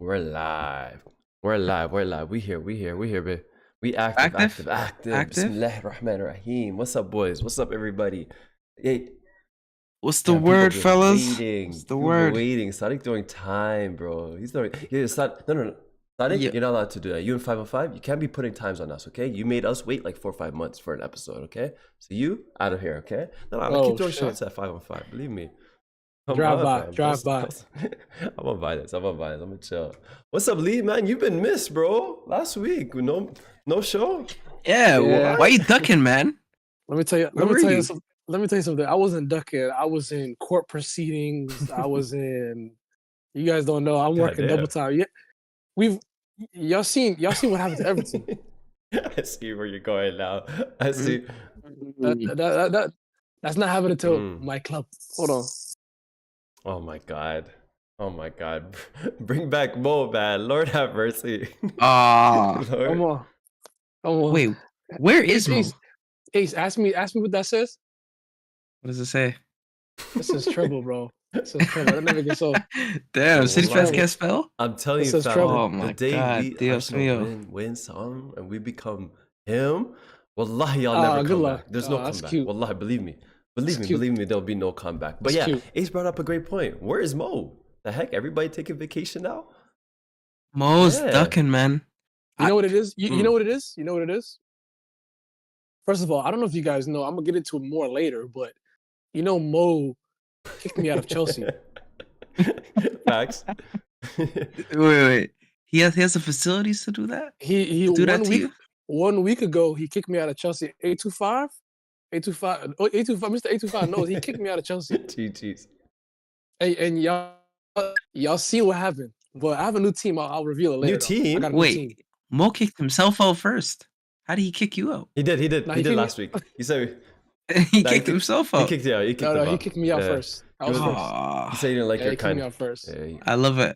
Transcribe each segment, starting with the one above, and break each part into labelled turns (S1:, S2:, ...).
S1: We're live. We're live. We're live. We here, babe. We active. Bismillah ar-Rahman ar-Rahim. What's up, boys? What's up, everybody? Hey.
S2: What's the word, fellas?
S1: Waiting.
S2: What's the word?
S1: Waiting. Sadiq doing time, bro. He's doing. No. Sadiq, yeah. You're not allowed to do that. You and 505, you can't be putting times on us, okay? You made us wait like 4 or 5 months for an episode, okay? So you out of here, okay? No, keep throwing shots at 515. Believe me.
S3: Drive by.
S1: I'm gonna buy this. I'm gonna chill. What's up, Lee? Man, you've been missed, bro. Last week, no show.
S2: Yeah. Why you ducking, man?
S3: Let me tell you something. I wasn't ducking. I was in court proceedings. I was in. You guys don't know. I'm working double time. Yeah, y'all seen what happened to Everton.
S1: I see where you're going now. I see.
S3: That's not happening to my club. Hold on.
S1: Oh my god. Bring back Mo, man. Lord have mercy.
S3: Come on.
S2: Wait, where is Mo?
S3: Ace, ask me what that says.
S2: What does it say?
S3: This is trouble, bro. This is trouble. That never gets old.
S2: Damn, City fans can't spell?
S1: I'm telling you, fam,
S2: oh my
S1: the day
S2: God,
S1: we win some and we become him, wallahi, y'all never come back. There's no comeback.
S3: Cute.
S1: Wallahi, believe me, there'll be no comeback. But
S3: that's cute.
S1: Ace brought up a great point. Where is Mo? The heck, everybody taking vacation now?
S2: Mo's ducking, man.
S3: You know what it is? You know what it is? You know what it is? First of all, I don't know if you guys know. I'm gonna get into it more later, but you know, Mo kicked me out of Chelsea.
S1: Facts.
S2: Wait. He has the facilities to do that?
S3: He do that to you? 1 week ago, he kicked me out of Chelsea. 825. Mr. 825 knows he kicked me out of Chelsea.
S1: GG's.
S3: Hey, and y'all see what happened. But I have a new team. I'll reveal it later.
S1: New team?
S2: Wait, Mo kicked himself out first. How did he kick you out?
S1: He did. He did last week. He said
S2: he kicked himself out.
S1: He kicked
S3: me out first. I was first.
S1: He said he didn't like your kind.
S3: He kicked me out first.
S2: I love it.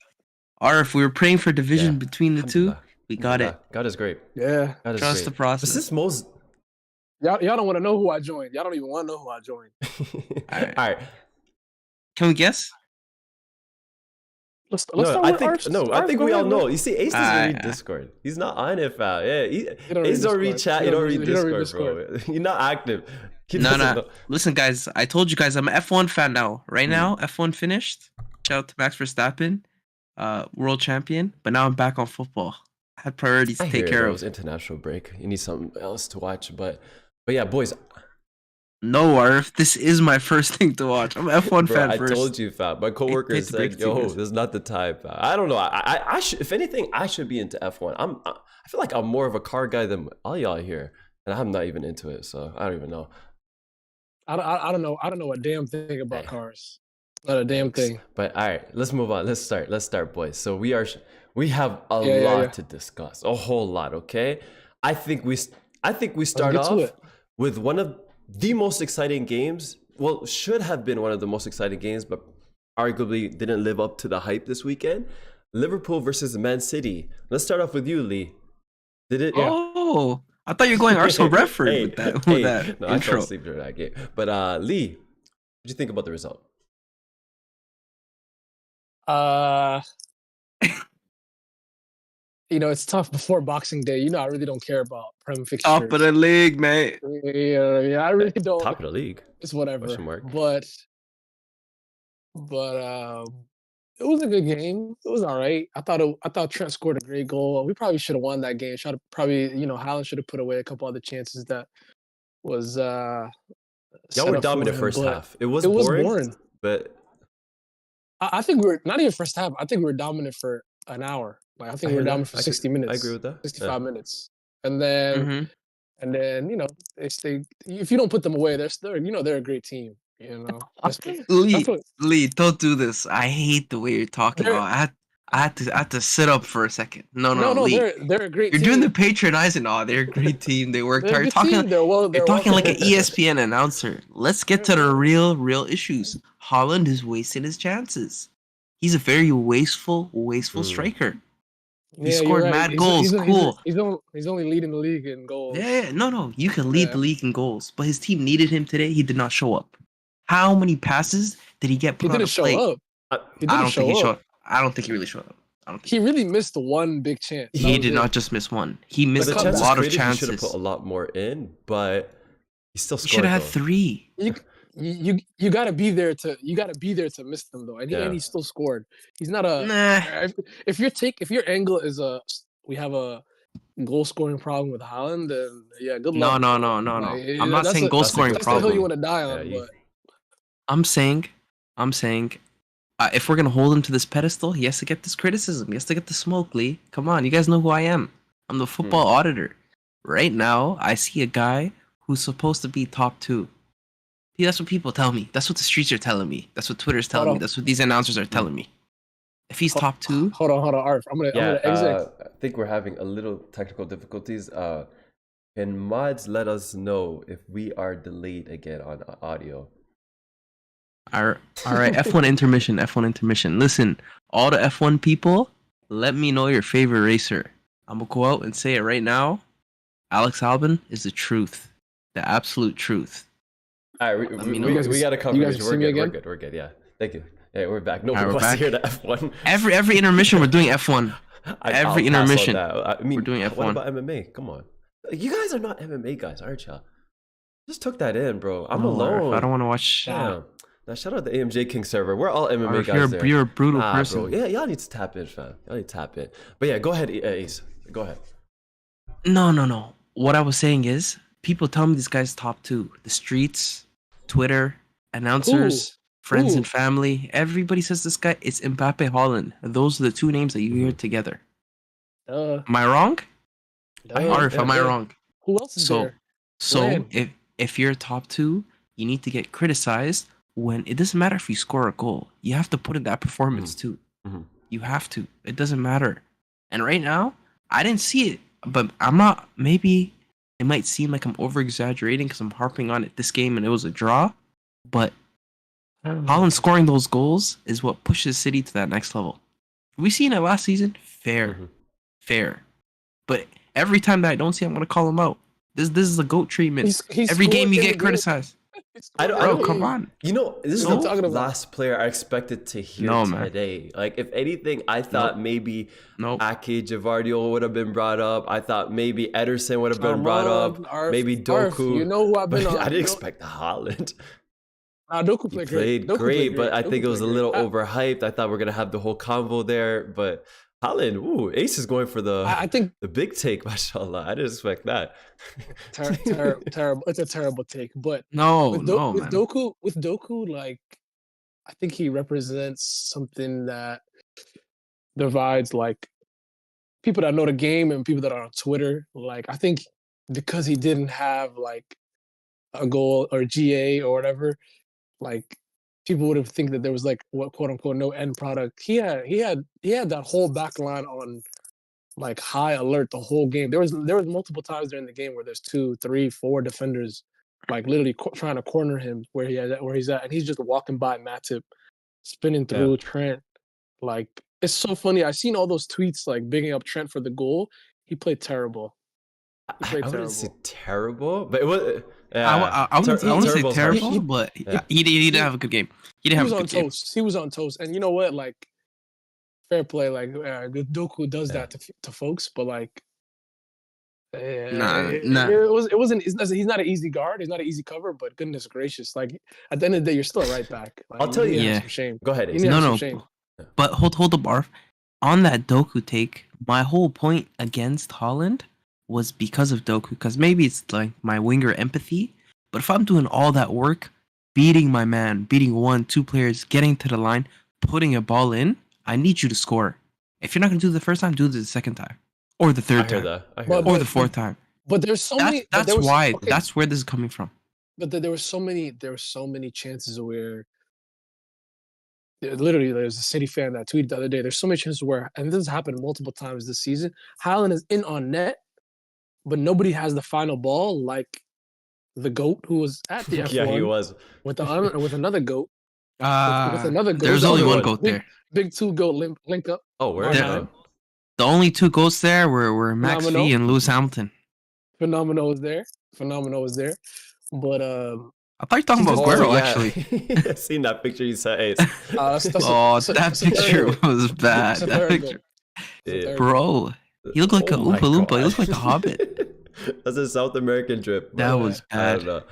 S2: Or if we were praying for division between the two, we got it.
S1: God is great.
S3: Yeah.
S2: Trust the process.
S1: Is this Mo's?
S3: Y'all don't want to know who I joined. Y'all don't even want to know who I joined.
S1: All right.
S2: Can we guess?
S3: Let's start with
S1: I think we all know. You see, Ace doesn't read Discord. He's not on it, fam. Yeah, Ace don't read chat. You don't read Discord, bro. You're not active.
S2: No. Listen, guys. I told you guys I'm an F1 fan now. Right now, F1 finished. Shout out to Max Verstappen, world champion. But now I'm back on football. I had priorities to take care of.
S1: It was international break. You need something else to watch. But yeah, boys.
S2: No, Arif, this is my first thing to watch. I'm an F1 fan first.
S1: I told you, fam. My coworker said, "Yo, this is not the time." Fam. I don't know. I should, if anything, I should be into F1. I feel like I'm more of a car guy than all y'all here, and I'm not even into it. So I don't even know.
S3: I don't know. I don't know a damn thing about cars. Not a damn thing.
S1: But all right, let's move on. Let's start, boys. So we have a lot to discuss, a whole lot. Okay, I think we start off with one of the most exciting games. Well, should have been one of the most exciting games, but arguably didn't live up to the hype this weekend. Liverpool versus Man City. Let's start off with you, Lee. Did it?
S2: Oh, I thought you were going Arsenal Brentford with that
S1: no,
S2: intro.
S1: I fell asleep during that game. But Lee, what did you think about the result?
S3: It's tough before Boxing Day. I really don't care about Prem fixtures.
S2: Top of the league, mate.
S3: Yeah, I really don't.
S1: Top of the league.
S3: It's whatever. But it was a good game. It was all right. I thought Trent scored a great goal. We probably should have won that game. Haaland should have put away a couple other chances that was. Y'all
S1: were dominant first half. It was boring. But
S3: I think we were not even first half. I think we were dominant for an hour. Like I think we were dominant for 60 minutes.
S1: I agree with that.
S3: 65 minutes, and then if you don't put them away, they're a great team.
S2: Lee, don't do this. I hate the way you're talking about. I had to sit up for a second. No, Lee.
S3: They're a great
S2: team. You're doing the patronizing. Oh, they're a great team. They worked hard. You're talking like an ESPN announcer. Let's get to the real issues. Haaland is wasting his chances. He's a very wasteful striker. He scored mad goals. Cool.
S3: He's only leading the league in goals.
S2: Yeah. No. You can lead the league in goals, but his team needed him today. He did not show up. How many passes did he get put on a plate?
S3: He didn't show up.
S2: I don't think he really showed up.
S3: He really missed one big chance.
S2: He did not just miss one. He missed a lot of chances.
S1: He should have put a lot more in, but he still scored.
S2: He should have had 3.
S3: You gotta be there to miss them though, and he still scored. He's not a. If your angle is we have a goal scoring problem with Haaland, then good luck.
S2: No. I'm not saying goal scoring problem.
S3: That's the hill you want to die on. But
S2: I'm saying, if we're gonna hold him to this pedestal, he has to get this criticism. He has to get the smoke, Lee. Come on, you guys know who I am. I'm the football auditor. Right now, I see a guy who's supposed to be top 2. See, that's what people tell me. That's what the streets are telling me. That's what Twitter's telling me. That's what these announcers are telling me. If he's top 2,
S3: hold on, Arf. I'm gonna exit.
S1: I think we're having a little technical difficulties. Can mods let us know if we are delayed again on audio?
S2: All right. F1 intermission. Listen, all the F1 people, let me know your favorite racer. I'm gonna go out and say it right now. Alex Albon is the truth, the absolute truth.
S1: All right, we got to cover this. We're good. Yeah, thank you. Hey, we're back. Nobody wants to hear the F1.
S2: Every intermission, we're doing F1. Every intermission, we're doing F1.
S1: What about MMA? Come on, you guys are not MMA guys, aren't y'all? Just took that in, bro. I'm alone.
S2: I don't want to watch.
S1: Damn. Now shout out the AMJ King server. We're all MMA guys there.
S2: You're a brutal person.
S1: Bro. Yeah, y'all need to tap in, fam. Y'all need to tap in. But yeah, go ahead, Ace. Go ahead.
S2: No. What I was saying is, people tell me this guy's top 2. The streets, Twitter, announcers, friends and family. Everybody says this guy is Mbappe Haaland. Those are the 2 names that you hear together. Am I wrong? Arif, am I wrong?
S3: Who else is there?
S2: So if you're top 2, you need to get criticized when it doesn't matter if you score a goal. You have to put in that performance too. Mm-hmm. You have to. It doesn't matter. And right now, I didn't see it, but I'm not. Maybe it might seem like I'm over exaggerating because I'm harping on it this game and it was a draw. But Haaland scoring those goals is what pushes City to that next level. We seen it last season. Fair. But every time that I don't see, I'm gonna call him out. This is the GOAT treatment. Every game you get criticized. Come on.
S1: You know, this is the last player I expected to hear today. Like, if anything, I thought maybe Ake Gvardiol would have been brought up. I thought maybe Ederson would have been brought up. Maybe Doku.
S3: You know who I've been on.
S1: I didn't expect Haaland.
S3: Doku played
S1: great, but I think it was a little overhyped. I thought we were going to have the whole convo there, but Haaland, Ace is going for the big take, mashallah. I didn't expect that.
S3: Terrible. It's a terrible take, but with Doku, like, I think he represents something that divides like people that know the game and people that are on Twitter. Like, I think because he didn't have like a goal or GA or whatever, like, people would have think that there was like what quote unquote no end product. He had that whole back line on like high alert the whole game. There was multiple times during the game where there's 2, 3, 4 defenders like literally trying to corner him where he's at, and he's just walking by Matip, spinning through Trent. Like, it's so funny. I seen all those tweets like bigging up Trent for the goal. He played terrible.
S1: I wouldn't say terrible, but it was.
S2: I wouldn't say terrible, but he didn't have a good game. He was on
S3: toast. He was on toast, and you know what? Like, fair play. Like, Doku does that to folks, but like, it wasn't. He's not an easy guard. He's not an easy cover. But goodness gracious, like, at the end of the day, you're still a right back. Like,
S1: I'll tell you.
S3: Some shame.
S1: Go ahead.
S2: No. But hold the bar. On that Doku take, my whole point against Haaland was because of Doku, because maybe it's like my winger empathy, but if I'm doing all that work, beating my man, beating 1, 2 players, getting to the line, putting a ball in, I need you to score. If you're not going to do it the first time, do it the second time. Or the third time. Or the fourth time.
S3: But there's so many...
S2: That's why. Okay. That's where this is coming from.
S3: But there were so many chances where... Literally, there's a City fan that tweeted the other day, there's so many chances where, and this has happened multiple times this season, Haaland is in on net, but nobody has the final ball, like the GOAT who was at the F1.
S1: Yeah, he was.
S3: With another GOAT. With another GOAT.
S2: There's only one GOAT there.
S3: Big 2 GOAT link up.
S1: Oh, where?
S2: The only 2 GOATs there were Max V and Lewis Hamilton.
S3: Phenomenal was there. But
S2: I thought you were talking about Aguero, actually.
S1: I've seen that picture you sent, Ace.
S2: That picture was bad. Bro, he looked like a Oompa Loompa. He looked like a hobbit.
S1: That's a South American drip.
S2: That was bad.
S1: I don't know.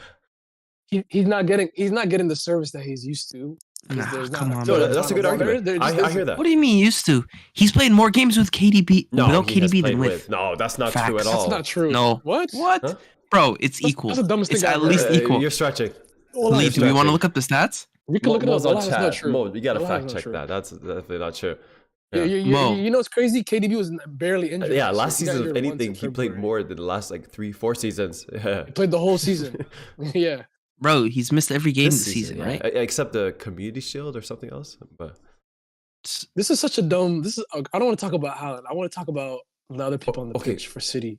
S3: He's not getting the service that he's used to.
S2: Come on,
S1: no, that's a good argument. I hear that.
S2: What do you mean used to? He's played more games with KDB without KDB than with.
S1: No, that's not true at all.
S3: That's not true.
S2: No.
S3: What?
S2: Huh? Bro, it's equal.
S3: That's the dumbest thing
S2: it's at least equal.
S1: You're stretching.
S2: Lee, do we want to look up the stats?
S3: We can look it up.
S1: On chat. Mo, you gotta fact check that. That's definitely not true.
S3: Yeah. You know what's crazy? KDB was barely injured.
S1: Yeah, last season, if anything, he played more than the last like 3-4 seasons. Yeah.
S3: He played the whole season. Yeah.
S2: Bro, he's missed every game this season, right?
S1: Except the Community Shield or something else. But
S3: this is such a dumb. I don't want to talk about Haaland. I want to talk about the other people on the pitch for City.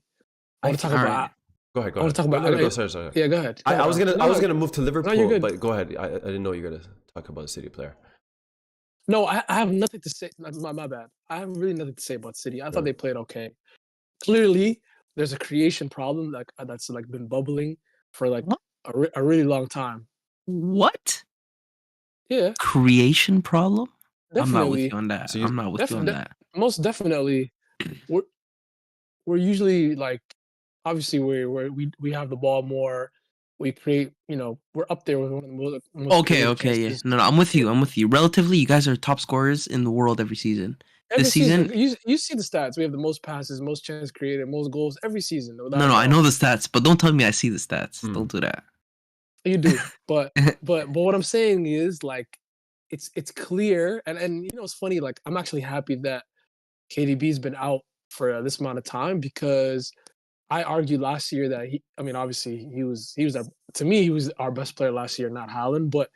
S3: I want to talk about.
S1: Go ahead.
S3: I want to talk about.
S1: Sorry.
S3: Yeah, go ahead.
S1: I was gonna move to Liverpool, but go ahead. I didn't know you were gonna talk about a City player.
S3: No, I have nothing to say. My bad. I have really nothing to say about City. I thought they played okay. Clearly, there's a creation problem that's like been bubbling for like a really long time.
S2: What?
S3: Yeah.
S2: Creation problem?
S3: Definitely.
S2: I'm not with you on that. I'm not with you on that.
S3: Most definitely. We're usually like, obviously we have the ball more. We create, we're up there with one of the most
S2: Okay, yeah. No, I'm with you. Relatively, you guys are top scorers in the world every season. This season,
S3: you see the stats. We have the most passes, most chances created, most goals every season.
S2: No, I know the stats, but don't tell me I see the stats. Don't do that.
S3: You do, but what I'm saying is like, it's clear, and it's funny. Like, I'm actually happy that KDB's been out for this amount of time, because I argued last year that obviously he was to me he was our best player last year, not Haaland. But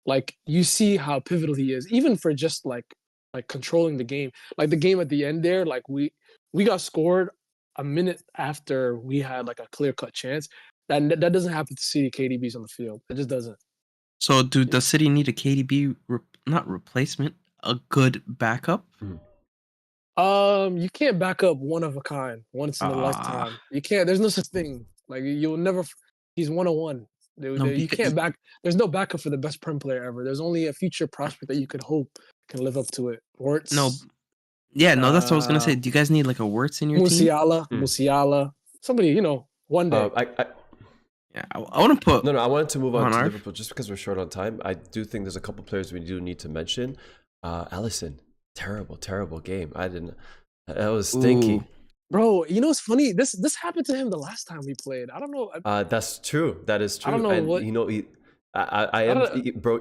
S3: like, you see how pivotal he is, even for just like controlling the game. Like the game at the end there, like we got scored a minute after we had like a clear cut chance. That doesn't happen to see KDB's on the field. It just doesn't.
S2: So does City need a KDB not replacement, a good backup?
S3: You can't back up one of a kind, once in a lifetime. You can't. There's no such thing. Like, you'll never. He's 101. You can't back. There's no backup for the best Prem player ever. There's only a future prospect that you could hope can live up to it. Wirtz.
S2: No. Yeah, no. That's what I was gonna say. Do you guys need like a Wirtz in your team?
S3: Musiala. Somebody, one day.
S2: I want to put.
S1: No. I wanted to move on to Liverpool just because we're short on time. I do think there's a couple players we do need to mention. Alisson. Terrible game. That was stinky.
S2: Ooh.
S3: Bro, what's funny? This happened to him the last time we played. I don't know.
S1: That's true. That is true.
S3: I don't know
S1: what. Bro.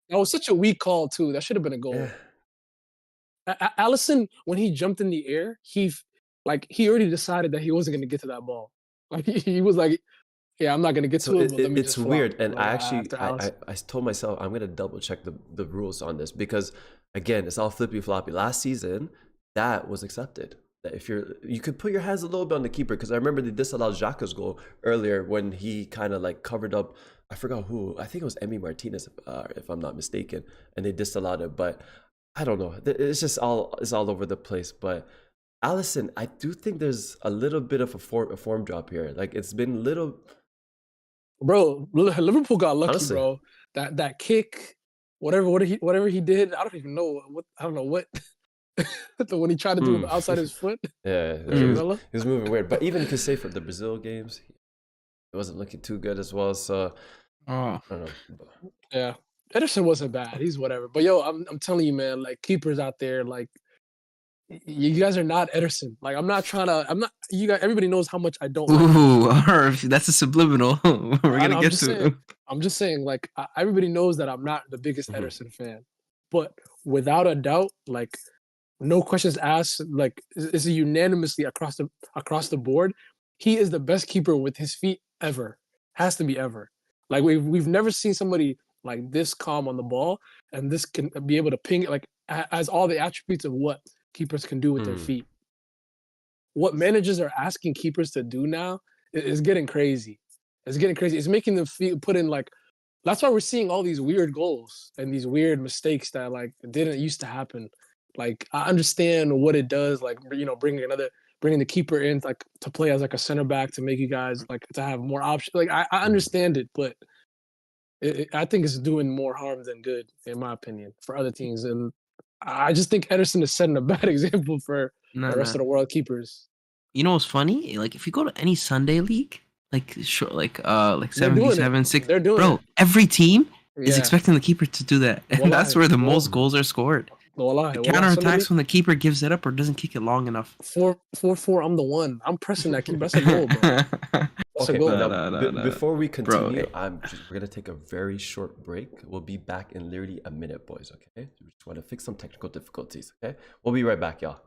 S3: That was such a weak call too. That should have been a goal. Yeah. Alisson, when he jumped in the air, he already decided that he wasn't going to get to that ball. Like, he was like, yeah, I'm not going to get to it. But
S1: it's weird. And I told myself I'm going to double check the rules on this, because again, it's all flippy floppy. Last season, that was accepted. That if you could put your hands a little bit on the keeper, because I remember they disallowed Xhaka's goal earlier when he kind of like covered up. I forgot who. I think it was Emi Martinez, if I'm not mistaken, and they disallowed it. But I don't know. It's just it's all over the place. But Alisson, I do think there's a little bit of a form drop here. Like, it's been little.
S3: Bro, Liverpool got lucky, honestly. Bro. That kick, whatever he did, I don't even know what. When he tried to do it outside his foot.
S1: Yeah, he was moving weird. But even if you say for the Brazil games, it wasn't looking too good as well. So I don't know.
S3: Yeah, Ederson wasn't bad. He's whatever. But yo, I'm telling you, man, like, keepers out there, like, you guys are not Ederson. Like, I'm not. You guys. Everybody knows how much I don't.
S2: Ooh, that's a subliminal. We're gonna get to.
S3: I'm just saying, like, everybody knows that I'm not the biggest Ederson fan, but without a doubt, like, no questions asked. Like, it's unanimously across the board. He is the best keeper with his feet ever. Has to be ever. Like, we've never seen somebody like this calm on the ball, and this can be able to ping it, like, has all the attributes of what keepers can do with their feet. What managers are asking keepers to do now is getting crazy. It's getting crazy. It's making them put in, like, that's why we're seeing all these weird goals and these weird mistakes that, like, didn't used to happen. Like, I understand what it does, like, bringing the keeper in, like, to play as like a center back, to make you guys, like, to have more options. Like, I understand it, but I think it's doing more harm than good, in my opinion, for other teams. And I just think Ederson is setting a bad example for the rest of the world keepers.
S2: You know what's funny? Like if you go to any Sunday league, like 7v7, 6,
S3: they're doing
S2: bro,
S3: it.
S2: Every team is expecting the keeper to do that. And that's where the most goals are scored. The counterattacks when the keeper gives it up or doesn't kick it long enough.
S3: 4-4, I'm the one. I'm pressing that keeper. That's a goal, bro. That's
S1: okay,
S3: a goal.
S1: No. Before we continue, we're gonna take a very short break. We'll be back in literally a minute, boys. Okay, we just want to fix some technical difficulties. Okay, we'll be right back, y'all.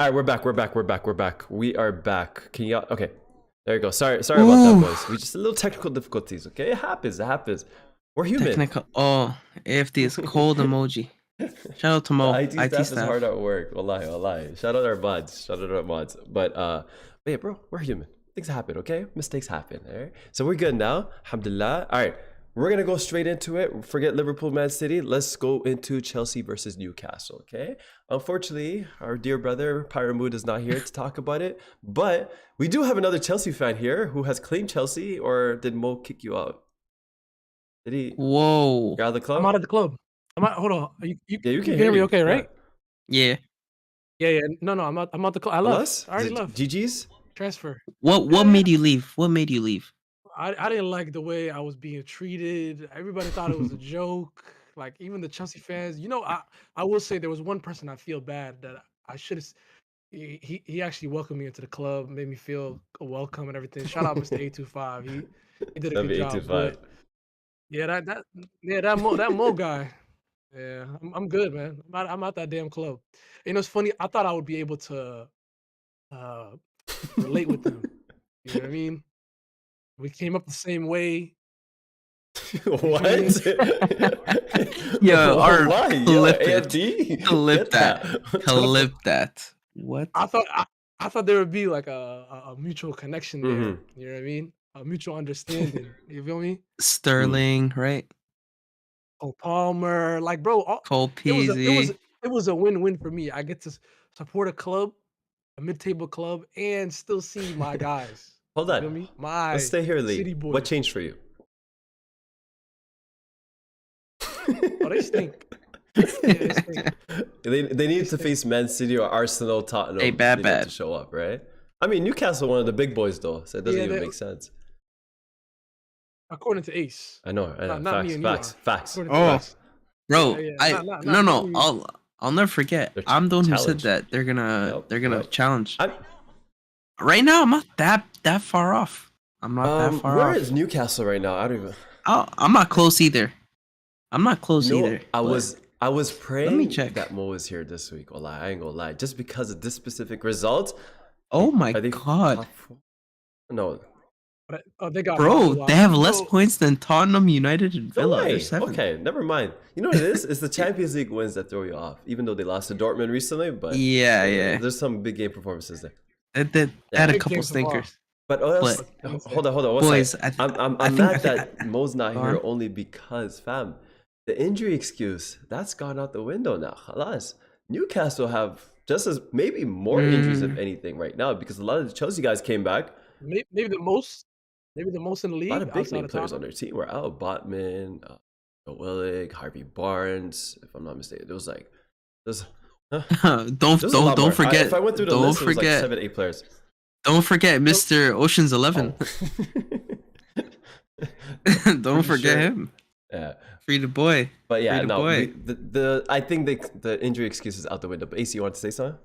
S1: All right, we're back. We are back. Can you? Okay, there you go. Sorry about that, boys. We just a little technical difficulties. Okay, it happens. We're human.
S2: Technical. Oh, AFD is cold emoji. Shout out to Mo.
S1: IT staff is hard at work. Wallahi. Shout out our mods. But yeah, bro, we're human. Things happen. Okay, mistakes happen. All right. So we're good now. Alhamdulillah. All right. We're going to go straight into it. Forget Liverpool, Man City. Let's go into Chelsea versus Newcastle, okay? Unfortunately, our dear brother, Pyramud, is not here to talk about it. But we do have another Chelsea fan here who has claimed Chelsea, or did Mo kick you out? Did he?
S2: Whoa.
S1: You're out of the club?
S3: I'm out of the club. Hold on. You
S1: can
S3: hear me okay, right?
S2: Yeah.
S3: Yeah. No, I'm out the club. I left. I already left.
S1: GG's?
S3: Transfer.
S2: What made you leave? What made you leave?
S3: I didn't like the way I was being treated. Everybody thought it was a joke. Like even the Chelsea fans. You know, I will say there was one person I feel bad that I should have. He actually welcomed me into the club, made me feel welcome and everything. Shout out Mr. 825. He did a good job. But yeah, that Mo guy. Yeah, I'm good, man. I'm out that damn club. You know, it's funny. I thought I would be able to relate with them. You know what I mean? We came up the same way.
S1: What?
S2: Yo, our
S1: clip
S2: that. What?
S3: I thought there would be like a mutual connection there. You know what I mean? A mutual understanding. You feel me?
S2: Sterling, right?
S3: Oh, Palmer, like bro, it was a win-win for me. I get to support a club, a mid-table club, and still see my guys.
S1: Hold on. You feel me? Let's stay here, Lee.
S3: City boys.
S1: What changed for you?
S3: Oh, they stink.
S1: They need to face Man City or Arsenal, Tottenham.
S2: Hey, bad
S1: to show up, right? I mean, Newcastle, one of the big boys, though, so it doesn't even make sense.
S3: According to Ace.
S1: I know. Facts.
S2: Oh, bro, I'll never forget. I'm the one who said that they're gonna challenge. Right now, I'm not that far off. I'm not that far off.
S1: Where is Newcastle right now? I don't even.
S2: I'm not close either. Either.
S1: I was praying
S2: Let me check.
S1: that Mo was here this week. I ain't gonna lie. Just because of this specific result.
S2: Oh my god.
S1: No.
S3: They got
S2: bro, they have less points than Tottenham, United, and Villa.
S1: Okay, never mind. You know what it is? It's the Champions League wins that throw you off. Even though they lost to Dortmund recently, but
S2: yeah.
S1: There's some big game performances there.
S2: They had a couple stinkers.
S1: But hold on.
S2: Boys,
S1: I'm mad that Mo's not here only because, fam, the injury excuse, that's gone out the window now. Khalas. Newcastle have just as maybe more injuries, if anything, right now, because a lot of the Chelsea guys came back.
S3: Maybe the most in the league.
S1: A lot of big name players on their team were out. Botman, Willig, Harvey Barnes, if I'm not mistaken. It was like,
S2: don't forget.
S1: If I went through the list, it was like 7-8 players.
S2: Don't forget Mr. Ocean's 11. Don't forget him.
S1: Yeah.
S2: Free the boy.
S1: But yeah, I think the injury excuse is out the window. But AC, you want to say something?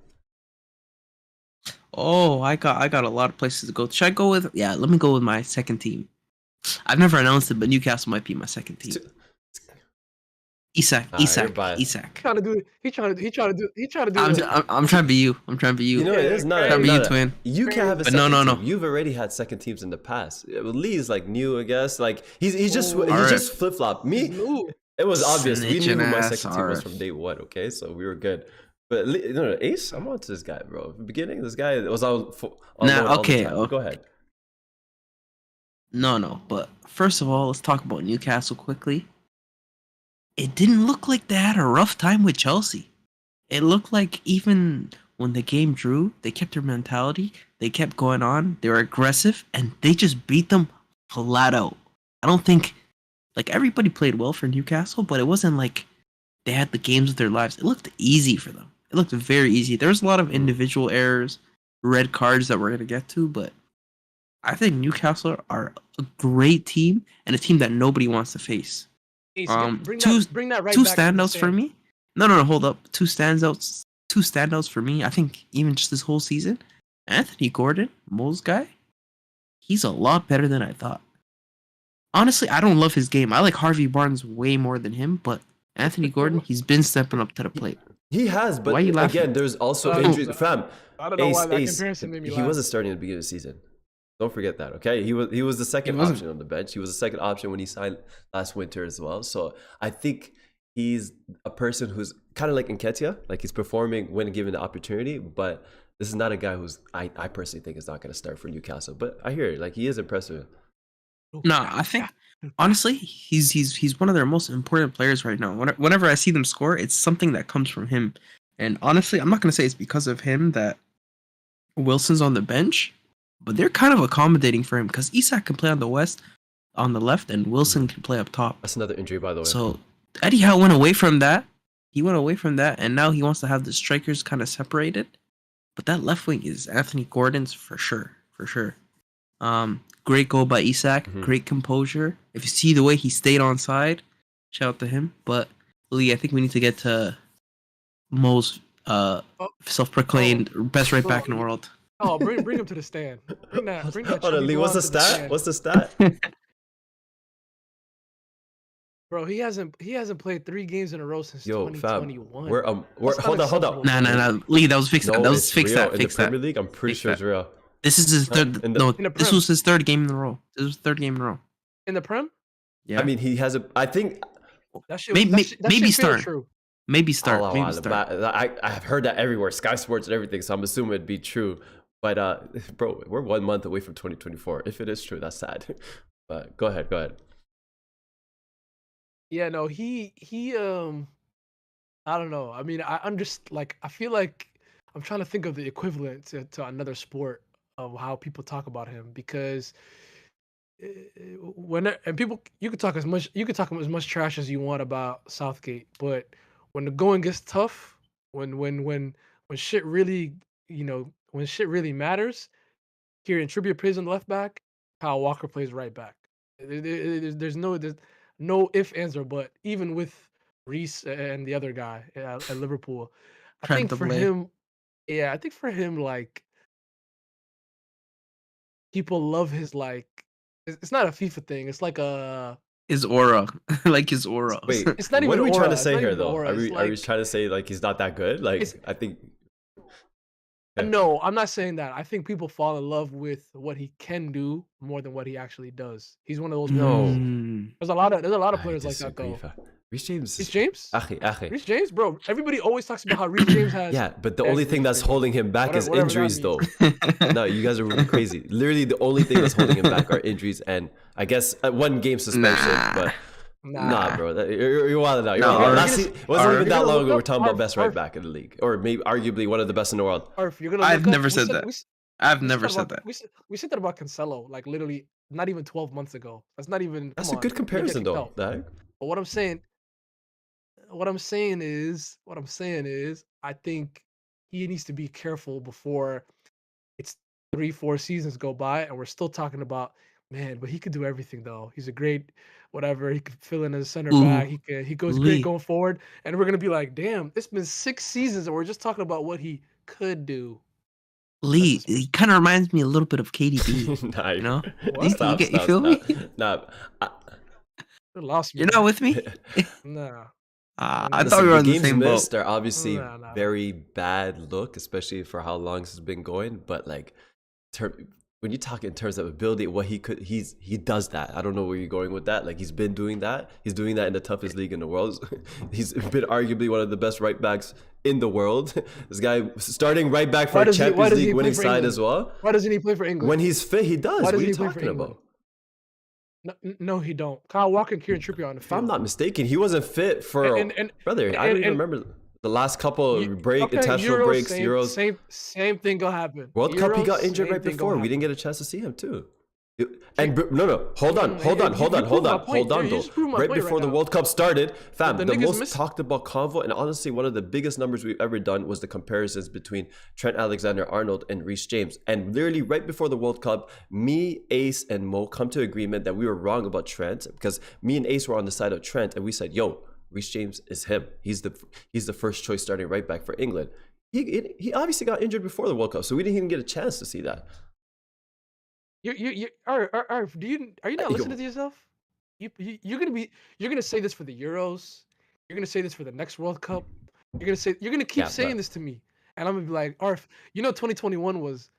S2: Oh, I got a lot of places to go. Should I go with? Yeah, let me go with my second team. I've never announced it, but Newcastle might be my second team. Isak.
S3: He trying to do
S2: I'm trying to be you.
S1: You know, it is not.
S2: Trying to be you, twin.
S1: You can have a second team. You've already had second teams in the past. Lee is like new, I guess. Like he's just flip flop. Me, it was obvious. We knew who my second team was from day one. Okay, so we were good. But Ace, I'm on to this guy, bro. At the beginning, this guy was all
S2: okay.
S1: Go ahead.
S2: No. But first of all, let's talk about Newcastle quickly. It didn't look like they had a rough time with Chelsea. It looked like even when the game drew, they kept their mentality. They kept going on. They were aggressive, and they just beat them flat out. I don't think, like, everybody played well for Newcastle, but it wasn't like they had the games of their lives. It looked easy for them. It looked very easy. There was a lot of individual errors, red cards that we're going to get to, but I think Newcastle are a great team and a team that nobody wants to face.
S3: Bring that right
S2: two
S3: back
S2: standouts for me. No, hold up. Two standouts for me. I think even just this whole season, Anthony Gordon, Mo's guy, he's a lot better than I thought. Honestly, I don't love his game. I like Harvey Barnes way more than him, but Anthony Gordon, he's been stepping up to the plate.
S1: He has, but again, there's also injuries. Fam,
S3: I don't know why that comparison made me laugh.
S1: He wasn't starting at the beginning of the season. Don't forget that, okay? He was the second option on the bench. He was the second option when he signed last winter as well. So I think he's a person who's kind of like Nketiah, like he's performing when given the opportunity, but this is not a guy who's I personally think is not going to start for Newcastle. But I hear it, like he is impressive.
S2: No, I think honestly, he's one of their most important players right now. Whenever I see them score, it's something that comes from him. And honestly, I'm not gonna say it's because of him that Wilson's on the bench, but they're kind of accommodating for him because Isak can play on the left, and Wilson can play up top.
S1: That's another injury, by the way.
S2: So Eddie Howe went away from that. He went away from that, and now he wants to have the strikers kind of separated. But that left wing is Anthony Gordon's for sure. Great goal by Isak. Great composure. If you see the way he stayed on side, shout out to him. But Lee, I think we need to get to Mo's self-proclaimed best right back in the world.
S3: Oh, bring him to the stand. Bring that.
S1: Hold on, Lee. What's the stat? What's the stat?
S3: Bro, he hasn't played 3 games in a row since 2021.
S1: Fam, hold on.
S2: Nah. Lee, that was fixed.
S1: No,
S2: that was fixed.
S1: In the Premier League, I'm pretty sure it's real.
S2: This is his third. This was his third game in a row. This was third game in a row.
S3: In the Prem?
S2: Yeah.
S1: I mean, he has I think.
S2: Maybe start.
S3: True.
S2: Maybe start.
S1: I've heard that everywhere, Sky Sports and everything. So I'm assuming it'd be true. But bro, we're 1 month away from 2024. If it is true, that's sad. But go ahead.
S3: Yeah, no, he I don't know. I mean, I'm just like, I feel like I'm trying to think of the equivalent to another sport of how people talk about him, because people, you could talk as much trash as you want about Southgate, but when the going gets tough, when shit really, when shit really matters, Kieran Trippier plays on the left back, Kyle Walker plays right back. There's no ifs, ands, or but. Even with Reece and the other guy at Liverpool, I think for him, like, people love his, like, it's not a FIFA thing. It's like
S2: his aura, like his aura.
S1: Wait,
S3: it's not even.
S1: What are we
S3: aura.
S1: trying to say here, though?
S3: Aura.
S1: Are we trying to say like he's not that good? Like, I think.
S3: Yeah. No, I'm not saying that. I think people fall in love with what he can do more than what he actually does. He's one of those. There's a lot of players like that, though.
S1: Reece James.
S3: Reece James, bro. Everybody always talks about how Reece James has.
S1: Yeah, but the only thing that's holding him back is injuries, though. No, you guys are really crazy. Literally, the only thing that's holding him back are injuries, and I guess 1 game suspension. But nah, bro, you're wilding out. It wasn't even that long ago. We're talking about best right back in the league, or maybe arguably one of the best in the world.
S2: I've never said that. I've never said that.
S3: We said that about Cancelo, like literally not even 12 months ago. That's not even.
S1: That's a good comparison, though.
S3: But what I'm saying is, I think he needs to be careful before it's 3-4 seasons go by and we're still talking about, man, but he could do everything though. He's a great whatever. He could fill in as a center back. He goes great going forward, and we're gonna be like, damn, it's been 6 seasons and we're just talking about what he could do.
S2: Lee, he kind of reminds me a little bit of KDB.
S1: Nah,
S2: you know?
S1: Stop,
S2: you feel me?
S1: Nah.
S3: Lost me.
S2: You're not with me?
S3: Nah.
S2: I thought we were on the same boat.
S1: They're obviously very bad look, especially for how long this has been going. But like, when you talk in terms of ability, what he does that. I don't know where you're going with that. Like, he's been doing that. He's doing that in the toughest league in the world. He's been arguably one of the best right backs in the world. This guy starting right back for a Champions League winning side as well.
S3: Why doesn't he play for England?
S1: When he's fit, he does. What are you talking about?
S3: No, he don't. Kyle Walker and Kieran Trippier on the field.
S1: If I'm not mistaken, he wasn't fit for brother. I don't even remember the last couple international breaks, Euros.
S3: Same thing gonna happen.
S1: World Cup, he got injured right before. We didn't get a chance to see him too. And no, hold on, though. Right before the World Cup started, fam, the most talked about convo, and honestly, one of the biggest numbers we've ever done was the comparisons between Trent Alexander-Arnold and Reece James. And literally right before the World Cup, me, Ace, and Mo come to agreement that we were wrong about Trent, because me and Ace were on the side of Trent, and we said, yo, Reece James is him. He's the first choice starting right back for England. He obviously got injured before the World Cup, so we didn't even get a chance to see that.
S3: Are you not listening to yourself? You're gonna say this for the Euros. You're gonna say this for the next World Cup. you're gonna keep saying this to me, and I'm gonna be like, Arf, 2021 was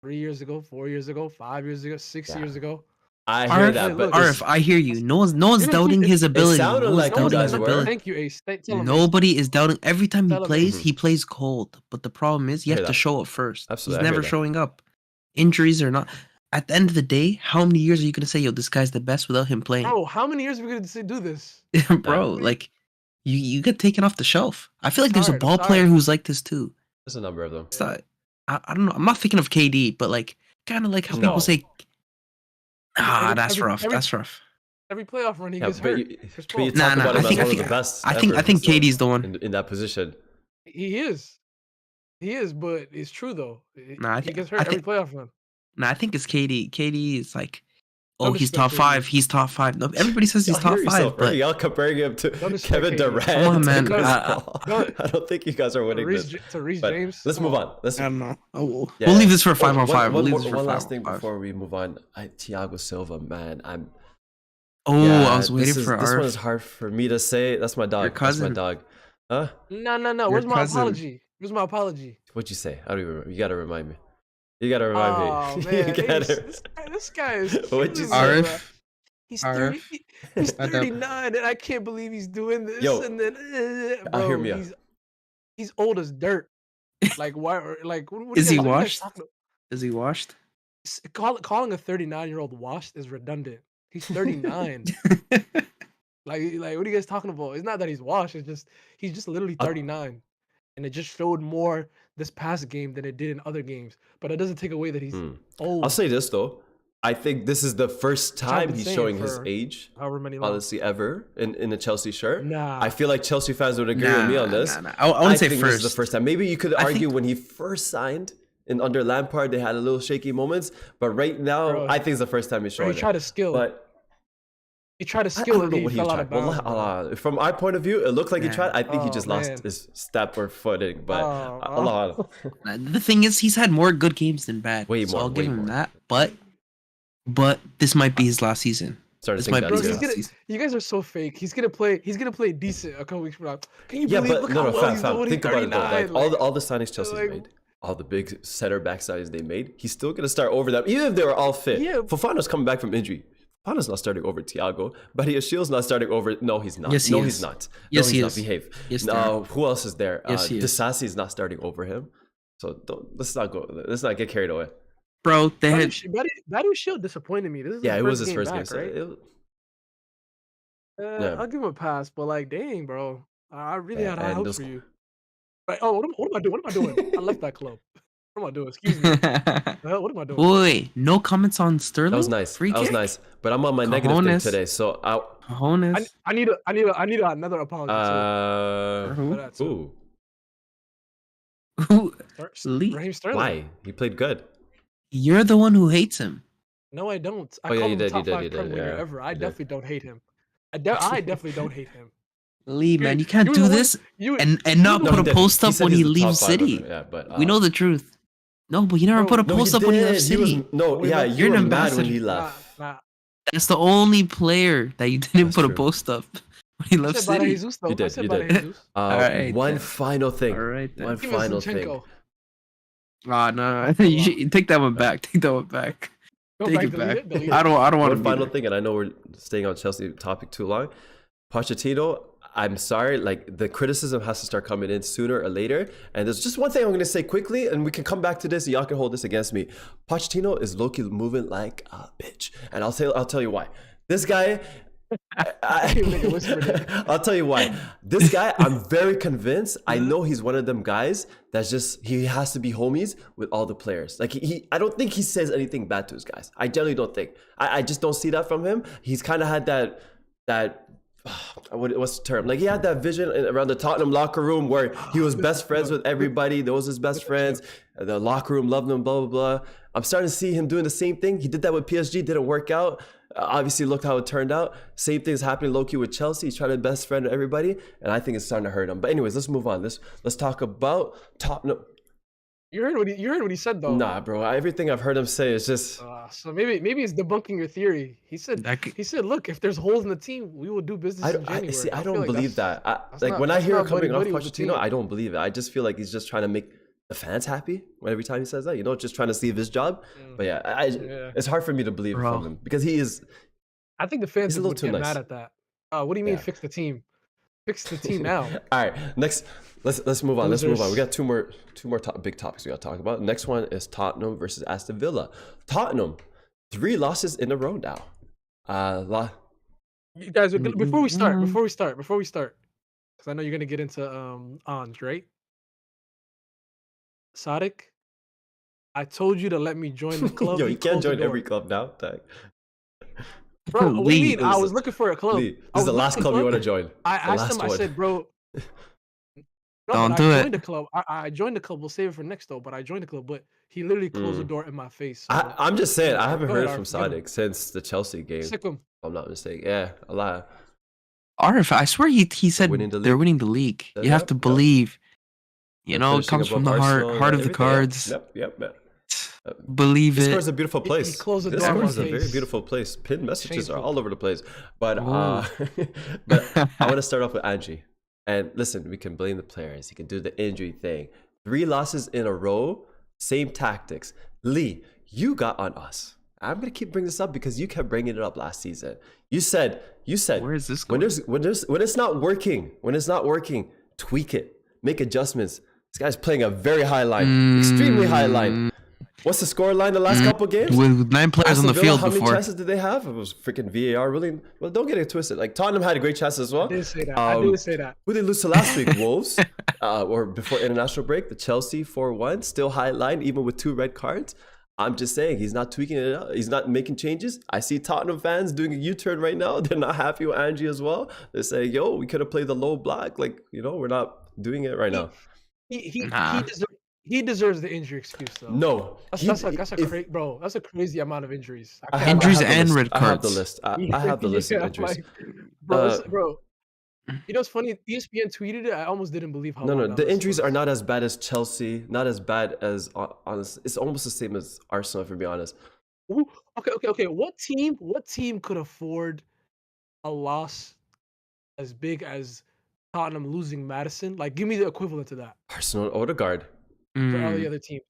S3: 3 years ago, 4 years ago, 5 years ago, 6 years ago.
S1: I hear that, but
S2: Arf, I hear you. No one's doubting his ability.
S1: It sounded like you guys were.
S3: Thank you, Ace.
S2: Nobody is doubting. Every time he plays cold. But the problem is, you have to show up first.
S1: Absolutely,
S2: he's never showing up. Injuries are not. At the end of the day, how many years are you gonna say, yo, this guy's the best without him playing?
S3: Bro, how many years are we gonna do this?
S2: Bro, like, you get taken off the shelf. I feel like there's a ball player who's like this too.
S1: There's a number of them.
S2: It's not, I don't know. I'm not thinking of KD, but like, kind of like how people say, that's rough. That's rough.
S3: Every playoff run he gets hurt.
S1: I
S2: think KD's the one
S1: in that position.
S3: He is, but it's true though. He gets hurt every playoff run.
S2: I think it's KD. KD is like, he's top 5. He's top 5. No, everybody says he's top 5. But
S1: y'all comparing him to Kevin Durant.
S2: Come on, man.
S1: I don't think you guys are winning this.
S3: To Reece James.
S1: Let's move on.
S2: I don't know. We'll leave this for 5 on 5.
S1: One last thing before we move on. Thiago Silva, man.
S2: I was waiting for
S1: this one is hard for me to say. That's my dog.
S2: Your cousin.
S1: That's my dog. Huh?
S3: No. Where's my apology?
S1: What'd you say? I don't even remember. You gotta remind me. You gotta remind me.
S3: Man, this guy is.
S1: What'd you say?
S3: He's 39, and I can't believe he's doing this.
S1: Yo,
S3: and then, bro,
S1: hear me out.
S3: He's old as dirt. Like why? Like what
S2: is he washed? Is he washed?
S3: Calling a 39-year-old washed is redundant. He's 39. like what are you guys talking about? It's not that he's washed. It's just he's just literally 39, and it just showed more this past game than it did in other games. But it doesn't take away that he's old.
S1: I'll say this though. I think this is the first time he's showing his age, honestly, ever in a Chelsea shirt.
S3: Nah.
S1: I feel like Chelsea fans would agree with me on this.
S2: I wouldn't say
S1: think
S2: first.
S1: This is the first time. Maybe you could argue when he first signed under Lampard, they had a little shaky moments. But right now, I think it's the first time he's showing it.
S3: He tried to skill. He tried to skill and he fell out of bounds.
S1: From our point of view, it looked like he tried. I think he just lost his step or footing. But
S2: the thing is, he's had more good games than bad. I'll give him that. But this might be his last season.
S3: You guys are so fake. He's gonna play decent a couple weeks from now. Can you believe? Look how well he's doing.
S1: Think about it though. Like all the signings Chelsea's made, all the big center back signings they made, he's still gonna start over them, even if they were all fit. Yeah. Fofana's coming back from injury. Fofana's not starting over Thiago. Badiashiel's not starting over. No, he's not.
S2: Yes,
S1: he's not.
S2: Yes, he
S1: is.
S2: Not.
S1: Behave.
S2: Yes,
S1: who else is there?
S2: Yes,
S1: Disasi is not starting over him. So let's not get carried away.
S2: Bro, they had
S3: Badiashiel disappointed me.
S1: It was his first game,
S3: right? I'll give him a pass, but like, dang, bro, I really had high hopes for you. Like, what am I doing? I left that club. What am I doing? Excuse me. What am I doing?
S2: Wait, no comments on Sterling.
S1: That was nice. But I'm on my negative thing today, so I
S3: need another apology.
S2: Who?
S3: Raheem Sterling.
S1: Why? He played good.
S2: You're the one who hates him.
S3: No, I don't. I call him top 5 Premier League ever. I definitely don't hate him. I definitely don't hate him.
S2: Lee, man, you can't do this and not put a post up when he leaves City. We know the truth. No, but you never put a post up when he left City.
S1: You're an ambassador when he left.
S2: That's the only player that you didn't put a post up when he left City.
S1: You did. One final thing.
S2: All right, then.
S1: One final thing.
S2: No. You should take that one back. Take it back. I don't want to.
S1: One final thing, and I know we're staying on Chelsea topic too long. Pochettino, I'm sorry, like the criticism has to start coming in sooner or later. And there's just one thing I'm going to say quickly, and we can come back to this. Y'all can hold this against me. Pochettino is low-key moving like a bitch, and I'll tell you why. This guy. I'll tell you why. This guy, I'm very convinced. I know he's one of them guys that's just he has to be homies with all the players. Like I don't think he says anything bad to his guys. I generally don't think. I just don't see that from him. He's kind of had that. What's the term? Like he had that vision around the Tottenham locker room where he was best friends with everybody. Those his best friends. The locker room loved him. Blah blah blah. I'm starting to see him doing the same thing. He did that with PSG. Didn't work out. Obviously, looked how it turned out. Same thing is happening low-key with Chelsea. He's trying to be best friend of everybody, and I think it's starting to hurt him. But anyways, let's move on. Let's talk about Tottenham.
S3: You heard what he said though.
S1: Nah, bro. Everything I've heard him say is just.
S3: So maybe it's debunking your theory. He said, look, if there's holes in the team, we will do business in January.
S1: See, I don't believe that. When I hear it coming off Pochettino, I don't believe it. I just feel like he's just trying to make the fans happy every time he says that. Just trying to save his job. But it's hard for me to believe from him because he is.
S3: I think the fans would get mad at that. What do you mean fix the team? Fix the team now.
S1: All right, next, let's move on. Let's move on. We got two more big topics we got to talk about. Next one is Tottenham versus Aston Villa. Tottenham, 3 losses in a row now.
S3: You guys, before we start, because I know you're gonna get into Ange, right? Sadiq, I told you to let me join the club.
S1: Yo, you can't join every club now. Tag.
S3: Bro, what do you mean? I was looking for a club.
S1: Lee, this is the last club you want to join.
S3: I asked him, I said, bro.
S2: Don't do it.
S3: I joined the club. We'll save it for next, though. But I joined the club. But he literally closed the door in my face. So.
S1: I'm just saying, I haven't heard from Sadiq since the Chelsea game.
S3: Sick him.
S1: If I'm not mistaken. Yeah, a lot.
S2: Arif, I swear he said they're winning the league. You have to believe. It comes from the heart of the cards.
S1: Yep.
S2: Believe it.
S1: Spurs is a beautiful place.
S3: He closed the
S1: this
S3: door
S1: is a very beautiful place. Pinned messages are all over the place. But but I want to start off with Angie. And listen, we can blame the players. He can do the injury thing. 3 losses in a row, same tactics. Lee, you got on us. I'm gonna keep bringing this up because you kept bringing it up last season. You said
S2: where is this going?
S1: When it's not working, tweak it, make adjustments. This guy's playing a very high line, extremely high line. What's the score line the last couple games?
S2: With 9 players on the field
S1: how
S2: before.
S1: How many chances did they have? It was freaking VAR really. Well, don't get it twisted. Like Tottenham had a great chance as well.
S3: I did say that.
S1: Who did they lose to last week? Wolves, or before international break, the Chelsea 4-1, still high line even with 2 red cards. I'm just saying he's not tweaking it out. He's not making changes. I see Tottenham fans doing a U-turn right now. They're not happy with Angie as well. They're saying, "Yo, we could have played the low block. Like we're not doing it right now."
S3: He deserves the injury excuse though.
S1: No,
S3: that's a crazy amount of injuries.
S2: Injuries and red cards.
S1: I have the list. I have the list of injuries.
S3: Bro. You know what's funny? ESPN tweeted it. I almost didn't believe how.
S1: No. The injuries are not as bad as Chelsea. Not as bad as honest. It's almost the same as Arsenal, if we be honest.
S3: Ooh, okay. What team could afford a loss as big as Tottenham losing Maddison? Like, give me the equivalent to that.
S1: Arsenal, Odegaard.
S3: For all the other teams.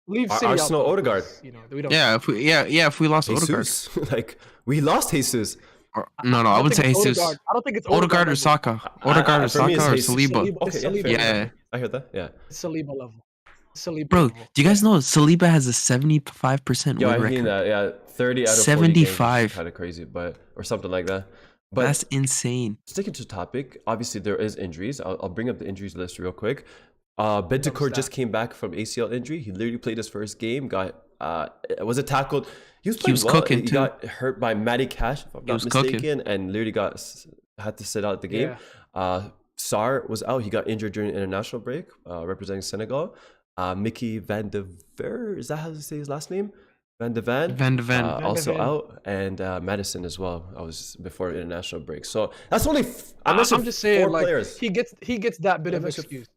S3: Leave City
S1: Arsenal,
S3: out,
S1: Odegaard.
S3: We don't.
S2: If we lost
S1: Jesus.
S2: Odegaard,
S1: like we lost Jesus.
S2: No, I wouldn't say Jesus.
S3: I don't think it's
S2: Odegaard or Saka. Odegaard or Saka or Saliba.
S1: Okay,
S2: yeah.
S1: I heard that. Yeah.
S3: Saliba level.
S2: Bro, do you guys know Saliba has a 75%
S1: Yo,
S2: win
S1: I
S2: record?
S1: mean that. Yeah, 30 out of
S2: 75.
S1: Kind of crazy, or something like that. But
S2: that's insane.
S1: Sticking to the topic, obviously there is injuries. I'll bring up the injuries list real quick. Bentancur just came back from ACL injury. He literally played his first game. Was it tackled? He was
S2: cooking.
S1: He got hurt by Matty Cash, if I'm not mistaken, and literally had to sit out the game. Yeah. Sarr was out. He got injured during the international break, representing Senegal. Mickey van de Ver, is that how you say his last name? Van de Ven. Also out, and Madison as well. I was before international break. So that's only. I'm just saying, 4 players.
S3: He gets that bit of excuse.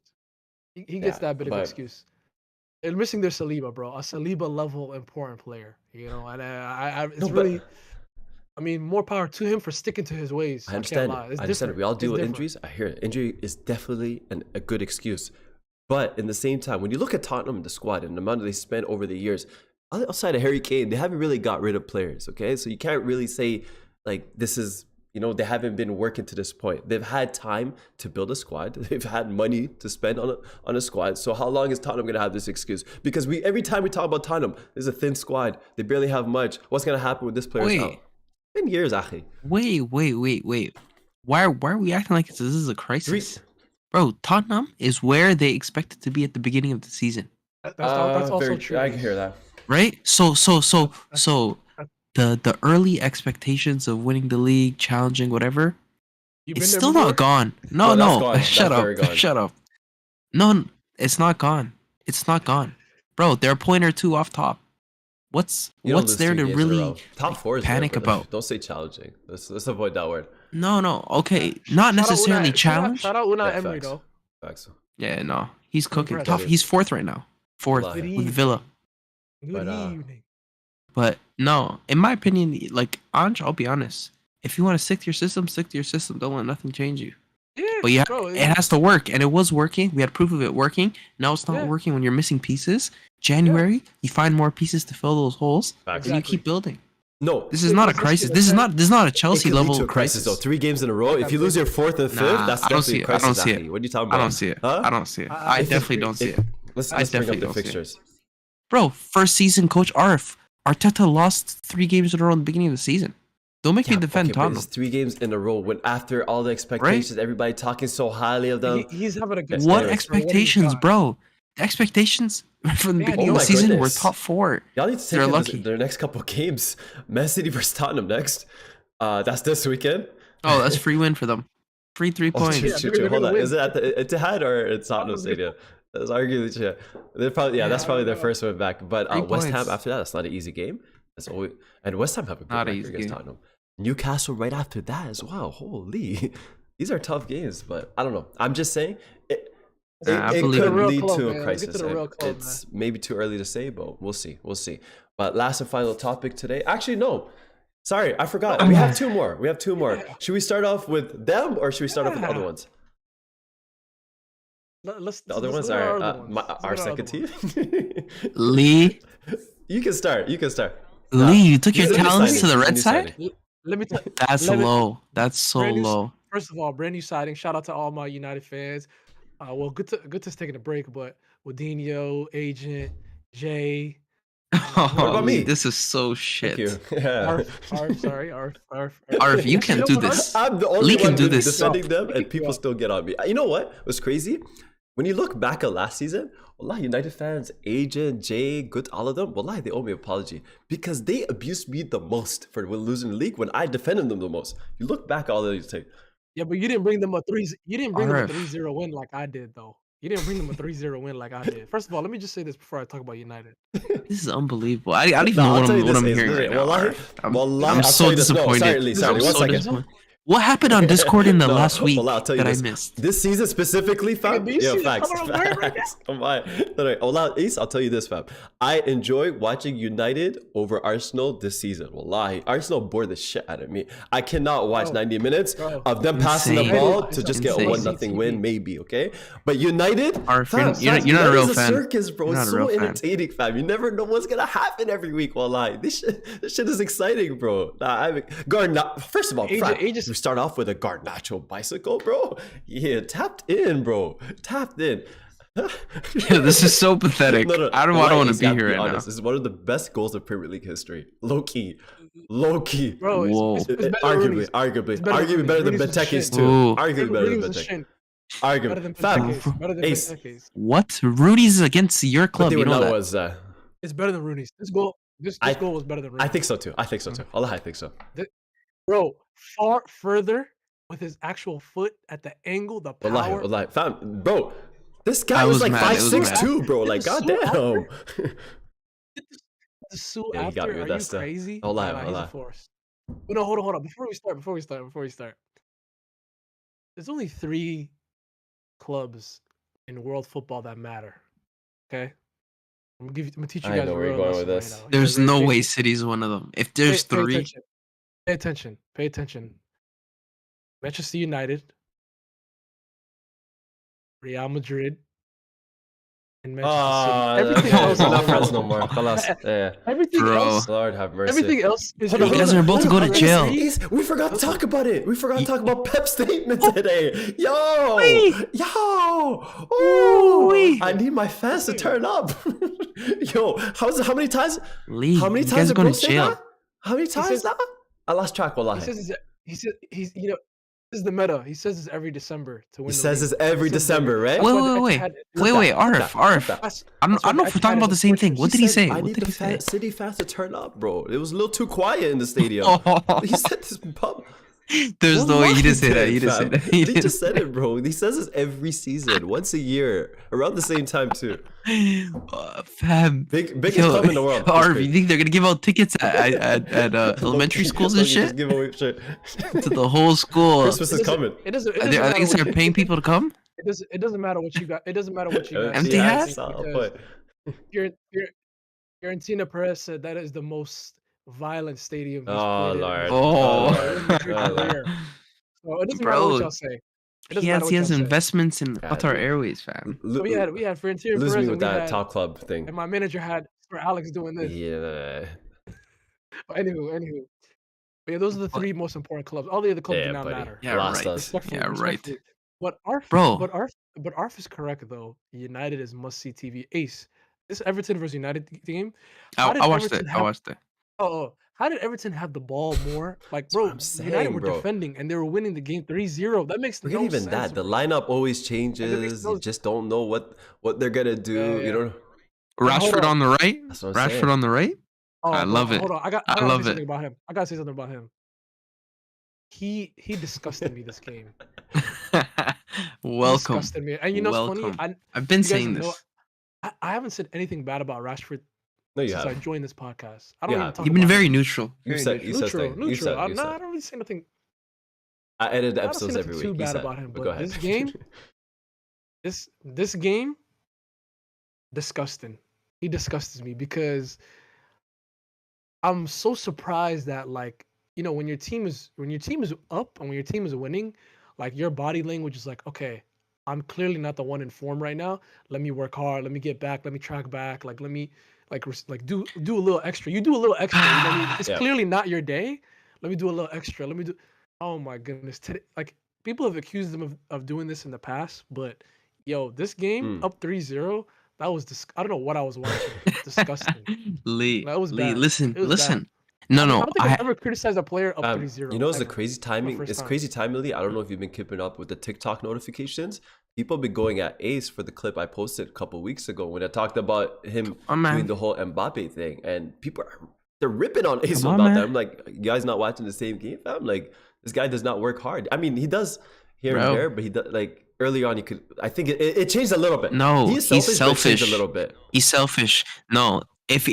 S3: He gets that bit of excuse. They're missing their Saliba, bro. A Saliba level important player, and I mean, more power to him for sticking to his ways.
S1: I understand. I understand. We all deal with injuries. I hear it. Injury is definitely a good excuse, but in the same time, when you look at Tottenham and the squad and the amount they spent over the years, outside of Harry Kane, they haven't really got rid of players. Okay, so you can't really say like this is. They haven't been working to this point. They've had time to build a squad. They've had money to spend on a squad. So how long is Tottenham going to have this excuse? Because every time we talk about Tottenham, there's a thin squad. They barely have much. What's going to happen with this player out? 10 years, Achi.
S2: Wait. Why are we acting like this is a crisis? Bro, Tottenham is where they expected to be at the beginning of the season.
S3: That's also true.
S1: I can hear that.
S2: Right? So the early expectations of winning the league, challenging, whatever, it's still not gone. No. Shut up. No, it's not gone. It's not gone. Bro, they're a point or 2 off top. What's there to really
S1: top 4 is
S2: panic about?
S1: Don't say challenging. Let's avoid that word.
S2: No. Okay, not necessarily challenge.
S3: Shout out Unai Emery though.
S1: Facts.
S2: Yeah, no. He's cooking. He's 4th right now. 4th with Villa.
S3: Good evening.
S2: But no, in my opinion, like Ange, I'll be honest. If you want to stick to your system, stick to your system. Don't let nothing change you.
S3: Yeah,
S2: but it has to work, and it was working. We had proof of it working. Now it's not working when you're missing pieces. January, you find more pieces to fill those holes, and you keep building.
S1: No,
S2: this is not a crisis. This is not a Chelsea level
S1: crisis. Though 3 games in a row, if you lose your 4th and 5th, that's definitely a crisis.
S2: I don't see it.
S1: What are you talking about?
S2: I don't see it. Huh? I don't see it. I definitely don't see it.
S1: Let's bring up the fixtures.
S2: Bro, first season coach Arteta lost 3 games in a row in the beginning of the season. Don't make me defend Tottenham.
S1: It's 3 games in a row when after all the expectations, everybody talking so highly of them.
S3: He's having a good
S2: What expectations, bro? The expectations from the beginning of the season were top 4.
S1: Y'all need to take their next couple of games. Man City versus Tottenham next. That's this weekend.
S2: Oh, that's free win for them. Free 3 points.
S1: Hold on. Is it at the Etihad or it's Tottenham Stadium? That's arguably true. They're probably that's probably their first win back. But West Ham after that, that's not an easy game. That's always, and West Ham have a good record against Tottenham. Newcastle right after that as well. Holy, these are tough games. But I don't know. I'm just saying it could lead to a crisis. It's maybe too early to say, but we'll see. We'll see. But last and final topic today. Actually, no. Sorry, I forgot. We have 2 more. Should we start off with them or should we start off with the other ones? The other ones are our second team.
S2: Lee,
S1: you can start.
S2: Lee, you took your talents to the red side.
S3: Let me tell you.
S2: That's low. That's so low.
S3: First of all, brand new siding. Shout out to all my United fans. Well, good to taking a break, but Wadinho, Agent, Jay.
S1: What about me?
S2: This is so shit.
S1: Thank you.
S2: Arf, you can do this.
S1: I'm the only one defending them, and people still get on me. You know what was crazy? When you look back at last season, wallahi, United fans, Agent, Jay, good, all of them, wallahi, they owe me an apology because they abused me the most for losing the league when I defended them the most. You look back, all of these things.
S3: Yeah, but you didn't bring them a 3-0 win like I did, though. You didn't bring them a 3-0 win like I did. First of all, let me just say this before I talk about United.
S2: This is unbelievable. I don't even know what I'm hearing right now. I'm so disappointed.
S1: Sorry, 1 second.
S2: What happened on Discord in the last week that I missed?
S1: This season specifically, fam. Yeah, facts. Come on. Ace, I'll tell you this, fam. I enjoy watching United over Arsenal this season. Wallahi, Arsenal bored the shit out of me. I cannot watch 90 minutes of them passing the ball to just get a 1-0 win, maybe. Okay, but United,
S2: you're not a real fan.
S1: Circus, bro. It's so entertaining, fam. You never know what's gonna happen every week. Wallahi, this shit is exciting, bro. First of all, we start off with a Garnacho bicycle, bro. Yeah, tapped in, bro.
S2: This is so pathetic. I don't want to be here right now.
S1: This is one of the best goals of Premier League history. Low key. Bro, arguably better than Benteke's too. Arguably better than Benteke. Arguably. Ace.
S2: What? Rudy's against your club. You know that.
S3: It's better than Rooney's. This goal was better than Rooney's.
S1: I think so too. Allah, I think so.
S3: Bro, far further with his actual foot at the angle, the power.
S1: Wallahi, fam, bro, this guy was like 5'6" bro. Like, goddamn.
S3: Yeah, he got me with that stuff. Crazy?
S1: Allah.
S3: No, hold on. Before we start. There's only 3 clubs in world football that matter. Okay. I'm gonna teach you guys a real lesson right now.
S2: There's no way City's one of them. If there's 3.
S3: Pay attention. Manchester United, Real Madrid, and Manchester City. Everything else is
S1: not friends no more.
S3: Everything else,
S1: Lord have mercy.
S3: Everything else is.
S2: You guys are about to go to jail.
S1: We forgot to talk about it. We forgot to talk about Pep's statement today. Yo, I need my fans to turn up. Yo, how many times?
S2: How many times are going to jail?
S1: How many times now? I lost track. Wallahi.
S3: He says he's this is the meta. He says this every December to win.
S1: He says this every December, right?
S2: Wait, Arf. I don't know if we're talking about the same thing. What did he say?
S1: I need the City fans to turn up, bro. It was a little too quiet in the stadium. He said this.
S2: There's no way he didn't say that. He
S1: just said it, bro. He says this every season, once a year, around the same time too.
S2: Fam,
S1: biggest club in the world.
S2: Arv, you think they're gonna give out tickets at elementary schools and shit?
S1: Give away shit
S2: to the whole school.
S1: Christmas is coming.
S3: Are they
S2: gonna start paying people to come?
S3: It doesn't matter what you got. It doesn't matter what you got.
S2: Empty hats.
S3: Fiorentina Perez said that is the most violent stadium he's
S1: Oh
S3: played in
S1: Lord.
S2: Oh.
S3: his career. So it doesn't matter what
S2: Bro,
S3: y'all say. It
S2: he
S3: doesn't matter what
S2: has
S3: y'all say.
S2: investments in
S1: Yeah,
S2: Qatar
S1: dude.
S2: Airways, fam.
S3: So we had Fiorentina
S1: Lose
S3: Perez
S1: me
S3: and
S1: with
S3: we
S1: that
S3: had
S1: top club thing.
S3: and my manager had Sir Alex doing this.
S1: Yeah.
S3: But anywho. But yeah, those are the three most important clubs. All the other clubs do not
S1: buddy.
S3: matter.
S2: Yeah,
S1: Lost
S2: right.
S1: us.
S3: Respectfully. But
S2: Bro.
S3: Arf is correct though. United is must-see TV. Ace, this Everton versus United game.
S2: I watched it.
S3: Oh, how did Everton have the ball more? Like,
S1: That's what
S3: bro,
S1: I'm saying,
S3: United were
S1: bro.
S3: defending and they were winning the game 3-0. That makes
S1: Forget
S3: no
S1: even
S3: sense.
S1: that. The
S3: bro.
S1: lineup always changes. You just don't know what they're gonna do.
S3: Yeah.
S1: You know.
S2: Rashford on the right.
S1: That's what I'm saying.
S2: Rashford on the right.
S3: Oh,
S2: I love it.
S3: Hold on. I gotta say something about him. I gotta say something about him. He disgusted me this game.
S2: Welcome.
S3: He disgusted me. And you know what's funny?
S2: I've been saying this.
S3: I haven't said anything bad about Rashford since I joined this podcast. I don't even talk
S2: You've been very neutral.
S1: You said
S3: neutral.
S1: I
S3: I don't really say nothing.
S1: I edit the episodes every week.
S3: Too bad about him, but
S1: go ahead.
S3: this game, this game, disgusting. He disgusts me because I'm so surprised that, like, you know, when your team is up and when your team is winning, like, your body language is like, okay, I'm clearly not the one in form right now. Let me work hard. Let me get back. Let me track back. Like, let me do a little extra. You do a little extra. You know what I mean? It's clearly not your day. Let me do a little extra. Oh my goodness. Today, like, people have accused them of doing this in the past, but yo, this game up 3-0, that was I don't know what I was watching. Disgusting.
S2: Lee,
S3: that was bad.
S2: Listen.
S3: Bad.
S2: No,
S3: I don't think I've ever criticized a player up 3-0.
S1: You know, it's the crazy timing. It's crazy timing, Lee. I don't know if you've been keeping up with the TikTok notifications. People have been going at Ace for the clip I posted a couple weeks ago when I talked about him doing the whole Mbappe thing, and people they're ripping on Ace about that. I'm like, you guys not watching the same game? I'm like, this guy does not work hard. I mean, he does here and there, but he does, like, early on, I think it changed a little bit.
S2: No, he's selfish.
S1: A little bit.
S2: He's selfish. No, if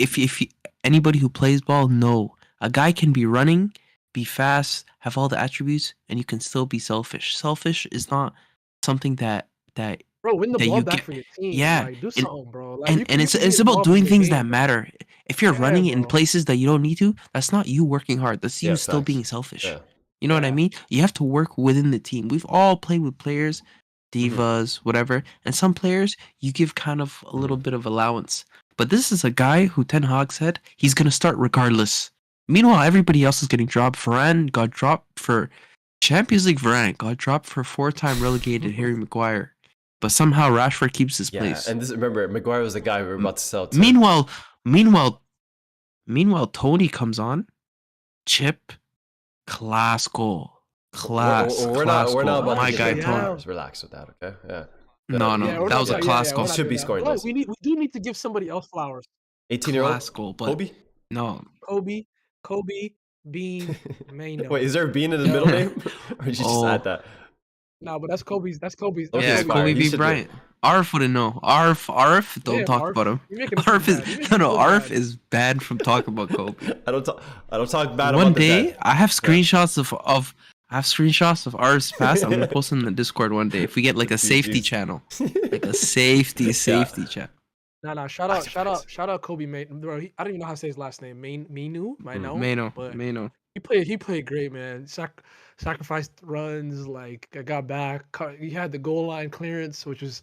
S2: anybody who plays ball, no, a guy can be running, be fast, have all the attributes, and you can still be selfish. Selfish is not something that
S3: bro, win the ball back for your team.
S2: Yeah,
S3: like, do something, bro. Like,
S2: and it's about doing things that matter. If you're running in places that you don't need to, that's not you working hard. That's you still being selfish. Yeah. You know what I mean? You have to work within the team. We've all played with players, divas, whatever, and some players you give kind of a little bit of allowance. But this is a guy who Ten Hag said he's gonna start regardless. Meanwhile, everybody else is getting dropped. Varane got dropped for Champions League. Varane got dropped for 4-time relegated Harry Maguire. But somehow Rashford keeps his place.
S1: And remember, Maguire was the guy we were about to sell to.
S2: Meanwhile, Tony comes on. Chip, class goal.
S1: We're not about
S2: my
S1: to
S2: guy
S1: Tony. Relax with that, okay? Yeah.
S2: No, that was a class goal.
S1: Should be scoring this.
S3: We do need to give somebody else flowers.
S1: 18-year-old
S2: class goal, but
S1: Kobe?
S2: No.
S3: Kobe, Bean, Maino.
S1: Wait, is there a Bean in the middle name? Or did you just add that?
S3: No, but that's Kobe's.
S1: Okay,
S2: yeah, Kobe B. Bryant. Arf wouldn't know. Arf, don't talk about him. Arf is banned from talking about Kobe.
S1: I don't talk bad
S2: about
S1: One
S2: day, I have screenshots of Arf's past. I'm gonna post them in the Discord one day. If we get like a safety channel, like a safety channel.
S3: No. Shout out Kobe, mate. Bro, I don't even know how to say his last name.
S2: Maino.
S3: He played great, man. Sacrificed runs, like, I got back. He had the goal line clearance, which was,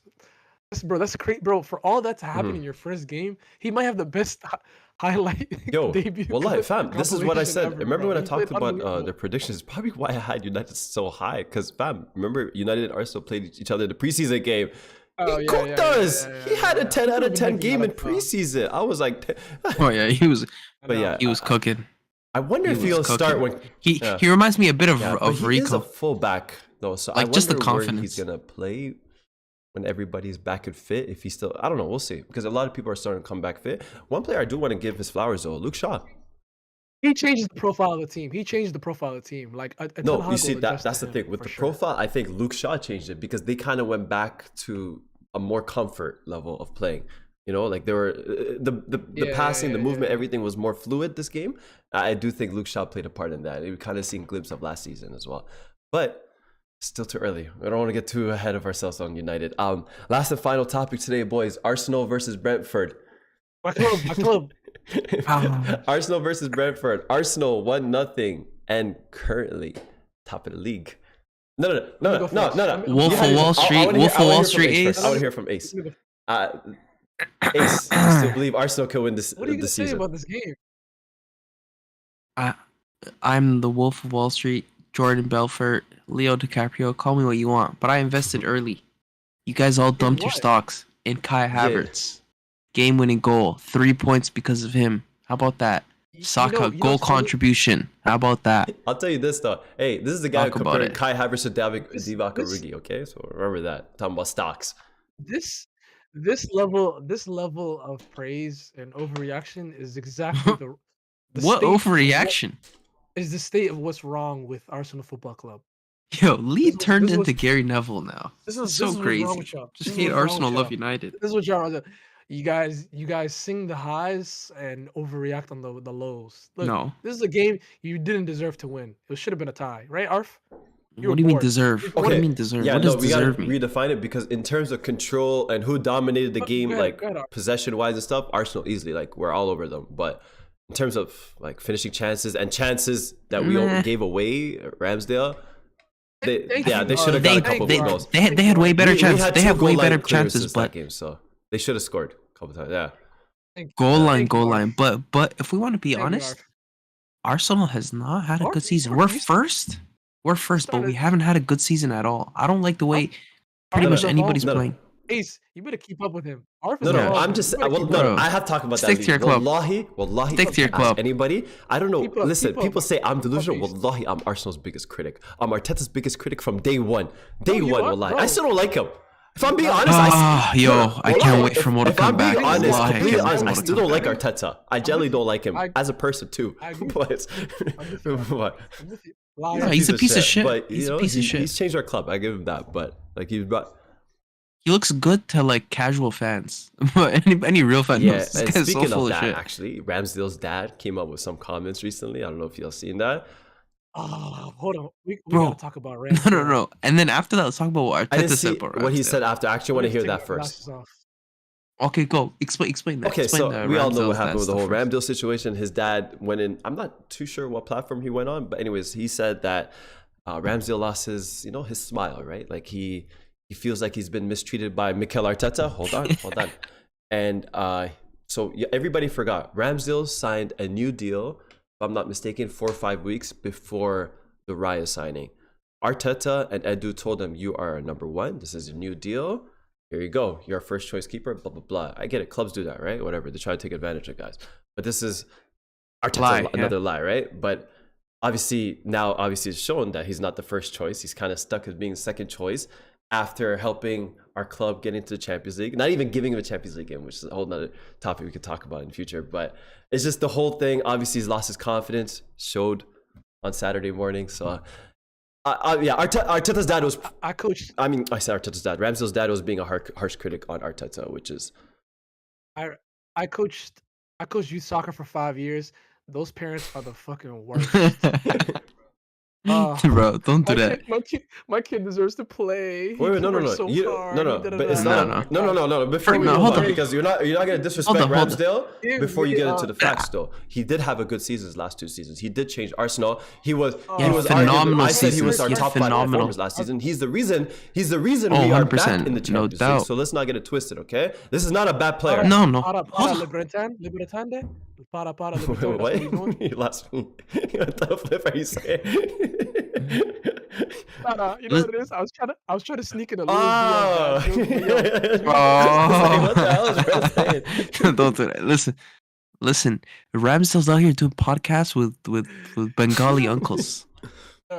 S3: that's great, bro. For all that to happen in your first game, he might have the best highlight debut.
S1: Well, fam, this is what I said. Remember when I talked about the predictions? Probably why I had United so high. Because, fam, remember United and Arsenal played each other in the preseason game. He cooked us. He had a 10 out of 10 game in preseason. I was like,
S2: he was cooking.
S1: I wonder if he'll start when
S2: he reminds me a bit of Rico.
S1: He is a fullback though, so
S2: like,
S1: I
S2: just
S1: wonder
S2: the confidence
S1: where he's gonna play when everybody's back and fit. If he's still, I don't know, we'll see, because a lot of people are starting to come back fit. One player I do want to give his flowers though, Luke Shaw.
S3: He changed the profile of the team. Like,
S1: no, you see that's the thing with the profile. I think Luke Shaw changed it because they kind of went back to a more comfort level of playing. You know, like, there were the passing, the movement, everything was more fluid this game. I do think Luke Shaw played a part in that. We kind of seen glimpse of last season as well, but still too early. I don't want to get too ahead of ourselves on United. Last and final topic today, boys. Arsenal versus Brentford.
S3: My club.
S1: Arsenal versus Brentford. Arsenal 1-0 and currently top of the league. No.
S2: Wolf of Wall Street. Wolf of Wall Street. Ace.
S1: I want to hear from Ace. Ace, I still believe Arsenal could win this.
S3: What are you
S1: this
S3: gonna say
S1: season.
S3: about this game?
S2: I'm the Wolf of Wall Street. Jordan Belfort, Leo DiCaprio. Call me what you want, but I invested early. You guys all dumped your stocks in Kai Havertz. Game-winning goal. 3 points because of him. How about that? Saka, goal contribution. How about that?
S1: I'll tell you this though. Hey, this is the guy who compared Kai Havertz to Divock Origi. Okay, so remember that. Talking about stocks.
S3: This level of praise and overreaction is exactly the
S2: what overreaction?
S3: Is the state of what's wrong with Arsenal Football Club.
S2: Yo, Lee turned into Gary Neville now. This is so crazy. Just hate Arsenal, love United.
S3: This is what y'all are. You guys sing the highs and overreact on the lows. Look,
S2: no,
S3: this is a game you didn't deserve to win. It should have been a tie, right, Arf?
S2: What do you mean deserve? What do you mean deserve?
S1: Yeah,
S2: what does deserve
S1: mean? Redefine it, because in terms of control and who dominated the game, possession-wise and stuff, Arsenal easily, we're all over them. But in terms of finishing chances and chances that we all gave away, Ramsdale, they should have got a couple of goals.
S2: They had way better chances. They have way better chances, but
S1: game, so they should have scored a couple times. Yeah.
S2: Goal line. But if we want to be honest, Arsenal has not had a good season. We're first, but we haven't had a good season at all. I don't like the way pretty much anybody's playing.
S3: Ace, you better keep up with him.
S1: I'm just. I have to talk about that.
S2: Stick to your club.
S1: Wallahi,
S2: stick to your club.
S1: Anybody? I don't know. Listen, people say I'm delusional. Wallahi, I'm Arsenal's biggest critic. I'm Arteta's biggest critic from day one. Wallahi. I still don't like him. If I'm being honest,
S2: I can't wait for Mo to come back.
S1: Completely honest, I still don't like Arteta. I generally don't like him as a person too. But
S2: he's a piece of shit.
S1: But he's changed our club. I give him that. But
S2: he looks good to casual fans, but any real fan knows this guy's
S1: speaking
S2: so full
S1: of that,
S2: shit.
S1: actually, Ramsdale's dad came up with some comments recently. I don't know if y'all seen that.
S3: Oh, hold on. We gotta talk about Ramsdale.
S2: No. And then after that, let's talk about what Arteta said about Ramsdale.
S1: What he said after. I actually want to hear that first.
S2: Okay, go. Explain that.
S1: Okay, so we all know what happened with the whole Ramsdale situation. His dad went in. I'm not too sure what platform he went on, but anyways, he said that Ramsdale lost his smile, right? He feels like he's been mistreated by Mikel Arteta. Hold on. And so everybody forgot. Ramsdale signed a new deal, if I'm not mistaken, 4 or 5 weeks before the Raya signing. Arteta and Edu told him, you are number one. This is a new deal. Here you go. You're our first choice keeper, blah, blah, blah. I get it. Clubs do that, right? Whatever. They try to take advantage of guys. But this is Arteta's another lie, right? But obviously it's shown that he's not the first choice. He's kind of stuck as being second choice after helping our club get into the Champions League. Not even giving him a Champions League game, which is a whole nother topic we could talk about in the future. But it's just the whole thing. Obviously, he's lost his confidence, showed on Saturday morning. So, Arteta's dad was... I said Arteta's dad. Ramsdale's dad was being a harsh critic on Arteta, which is...
S3: I coached youth soccer for 5 years. Those parents are the fucking worst.
S2: Bro, don't do that.
S3: My kid deserves to play.
S1: Wait, no. But it's not. No. Before we
S2: hold on,
S1: because you're not gonna disrespect Ramsdale before you get into the facts. Though he did have a good season his last 2 seasons. He did change Arsenal. He was
S2: phenomenal.
S1: I said he was our top 5 performers last season. He's the reason we are back in the Champions League. So let's not get it twisted, okay? This is not a bad player.
S2: No.
S1: What? You lost me. What the flip are you saying?
S3: You know what it is? I was trying to sneak in a little
S1: what the hell is Red saying?
S2: Don't do that. Listen. Ramsdale's out here doing podcasts with Bengali uncles.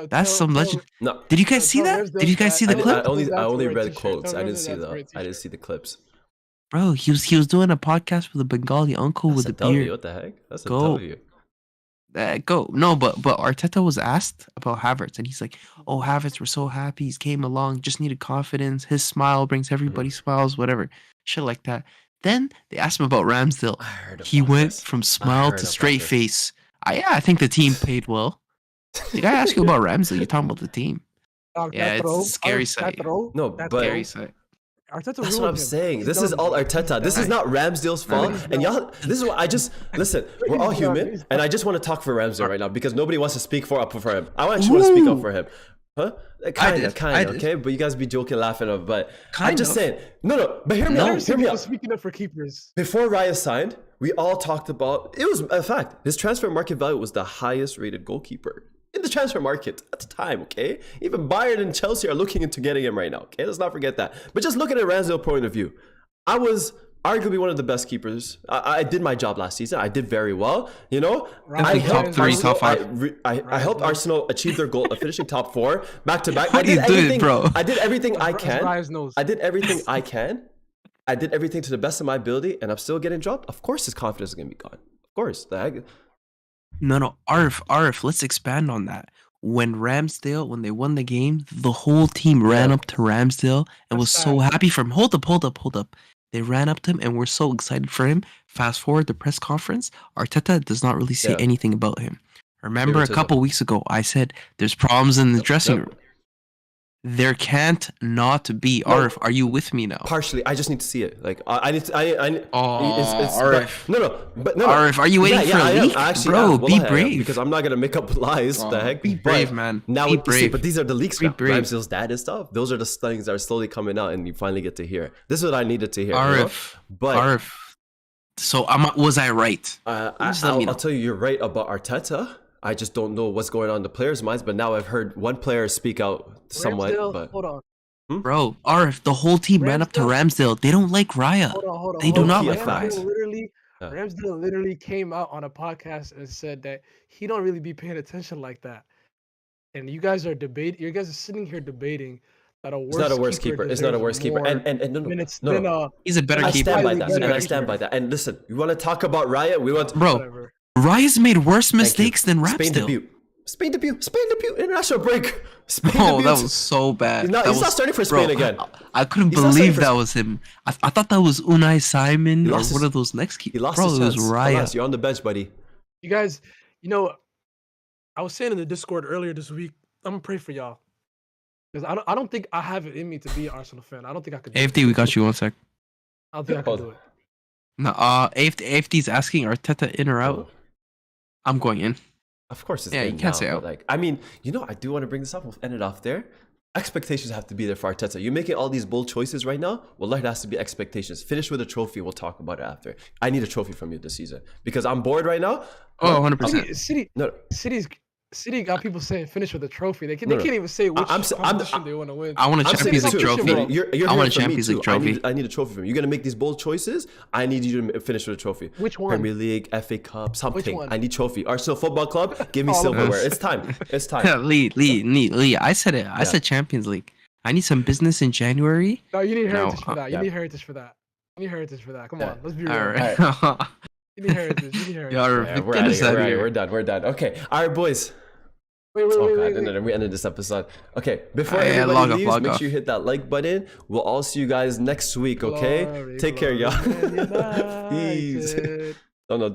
S2: That's some legend.
S1: No.
S2: Did you guys see that? Did you guys see the clip?
S1: I only read quotes. I didn't see the clips.
S2: Bro, he was doing a podcast with a Bengali uncle with a beard.
S1: What the heck? That's a W.
S2: Go. No, but Arteta was asked about Havertz, and he's like, "Oh, Havertz, we're so happy he's came along. Just needed confidence. His smile brings everybody smiles, whatever, shit like that." Then they asked him about Ramsdale. He went from smile to straight face. I think the team paid well. Did I ask you about Ramsdale? You're talking about the team. Yeah, it's a scary sight.
S1: No, but
S2: scary sight.
S3: Arteta
S1: That's what I'm saying. This is all Arteta. This is not Ramsdale's fault. And y'all, this is what I just listen. We're all human, and I just want to talk for Ramsdale right now because nobody wants to speak up for him. I actually want to speak up for him. Huh? Kind of, okay? But you guys be joking, laughing, but I'm just saying. No, but hear me out. Hear me out.
S3: Speaking up for keepers.
S1: Before Raya signed, we all talked about, it was a fact, his transfer market value was the highest rated goalkeeper in the transfer market at the time, okay? Even Bayern and Chelsea are looking into getting him right now, okay? Let's not forget that. But just looking at Ramsdale's point of view, I was arguably one of the best keepers. I did my job last season. I did very well, you know.
S2: I helped top 3, top 5.
S1: I helped Arsenal achieve their goal of finishing top 4 back to back.
S2: How do you do it, bro?
S1: I did everything I can. I did everything I can. I did everything to the best of my ability, and I'm still getting dropped. Of course, his confidence is gonna be gone. Of course, the heck.
S2: No, Arif, let's expand on that. When they won the game, the whole team ran up to Ramsdale and was so happy for him. Hold up. They ran up to him and were so excited for him. Fast forward the press conference, Arteta does not really say anything about him. Remember a couple weeks ago, I said there's problems in the dressing room. There can't not be. Arif, are you with me now?
S1: Partially, I just need to see it. Like I need to.
S2: Arif.
S1: But
S2: Arif, are you waiting for a leak? Bro, be brave.
S1: Because I'm not gonna make up lies. The heck,
S2: be brave, man.
S1: Now
S2: be brave.
S1: But these are the leaks. Ramsdale's dad and stuff. Those are the things that are slowly coming out, and you finally get to hear. This is what I needed to hear.
S2: Arif, So was I right?
S1: I'll tell you, you're right about Arteta. I just don't know what's going on in the players' minds, but now I've heard one player speak out somewhat. But
S3: hold on.
S2: Bro, Arif, the whole team ran up to Ramsdale. They don't like Raya.
S3: Hold on.
S2: They do not like Raya.
S3: Ramsdale literally came out on a podcast and said that he don't really be paying attention like that. And you guys are sitting here debating that
S1: it's not a worse keeper. It's not a worse keeper. And no.
S2: He's a better keeper.
S1: I stand by that. And listen, you want to talk about Raya?
S2: Bro. Raya's made worse mistakes than Ramsdale.
S1: Spain debut, international break.
S2: That was so bad.
S1: He's not starting for Spain again.
S2: I couldn't believe that was him. I thought that was Unai Simon or one of those next keepers.
S1: He lost his chance. It was Raya. You're on the bench, buddy.
S3: You guys, I was saying in the Discord earlier this week, I'm gonna pray for y'all because I don't think I have it in me to be an Arsenal fan. I don't think I could.
S2: AFD, we got you 1 sec.
S3: I don't think I can do it.
S2: No, AFD's asking Arteta in or out. I'm going in.
S1: Of course, it's
S2: you can't say out.
S1: I do want to bring this up. We'll end it off there. Expectations have to be there for Arteta. You're making all these bold choices right now. Well, there has to be expectations. Finish with a trophy. We'll talk about it after. I need a trophy from you this season because I'm bored right now.
S2: 100%.
S3: City got people saying finish with a trophy. They can't even say which competition they want to win.
S2: I want a Champions League trophy. I want a Champions League trophy.
S1: I need a trophy from you. You're gonna make these bold choices. I need you to finish with a trophy.
S3: Which one?
S1: Premier League, FA Cup, something. I need trophy. Arsenal Football Club, give me silverware. It's time.
S2: Lee. I said it. I said Champions League. I need some business in January.
S3: No, you need heritage for that. You need heritage for that. Come on, let's be real.
S2: All right.
S3: You need heritage.
S1: We're done. Okay. All right, boys.
S3: Wait.
S1: We ended this episode. Okay, before everybody leaves, make sure you hit that like button. We'll all see you guys next week, okay? Take care, y'all. Peace. Don't.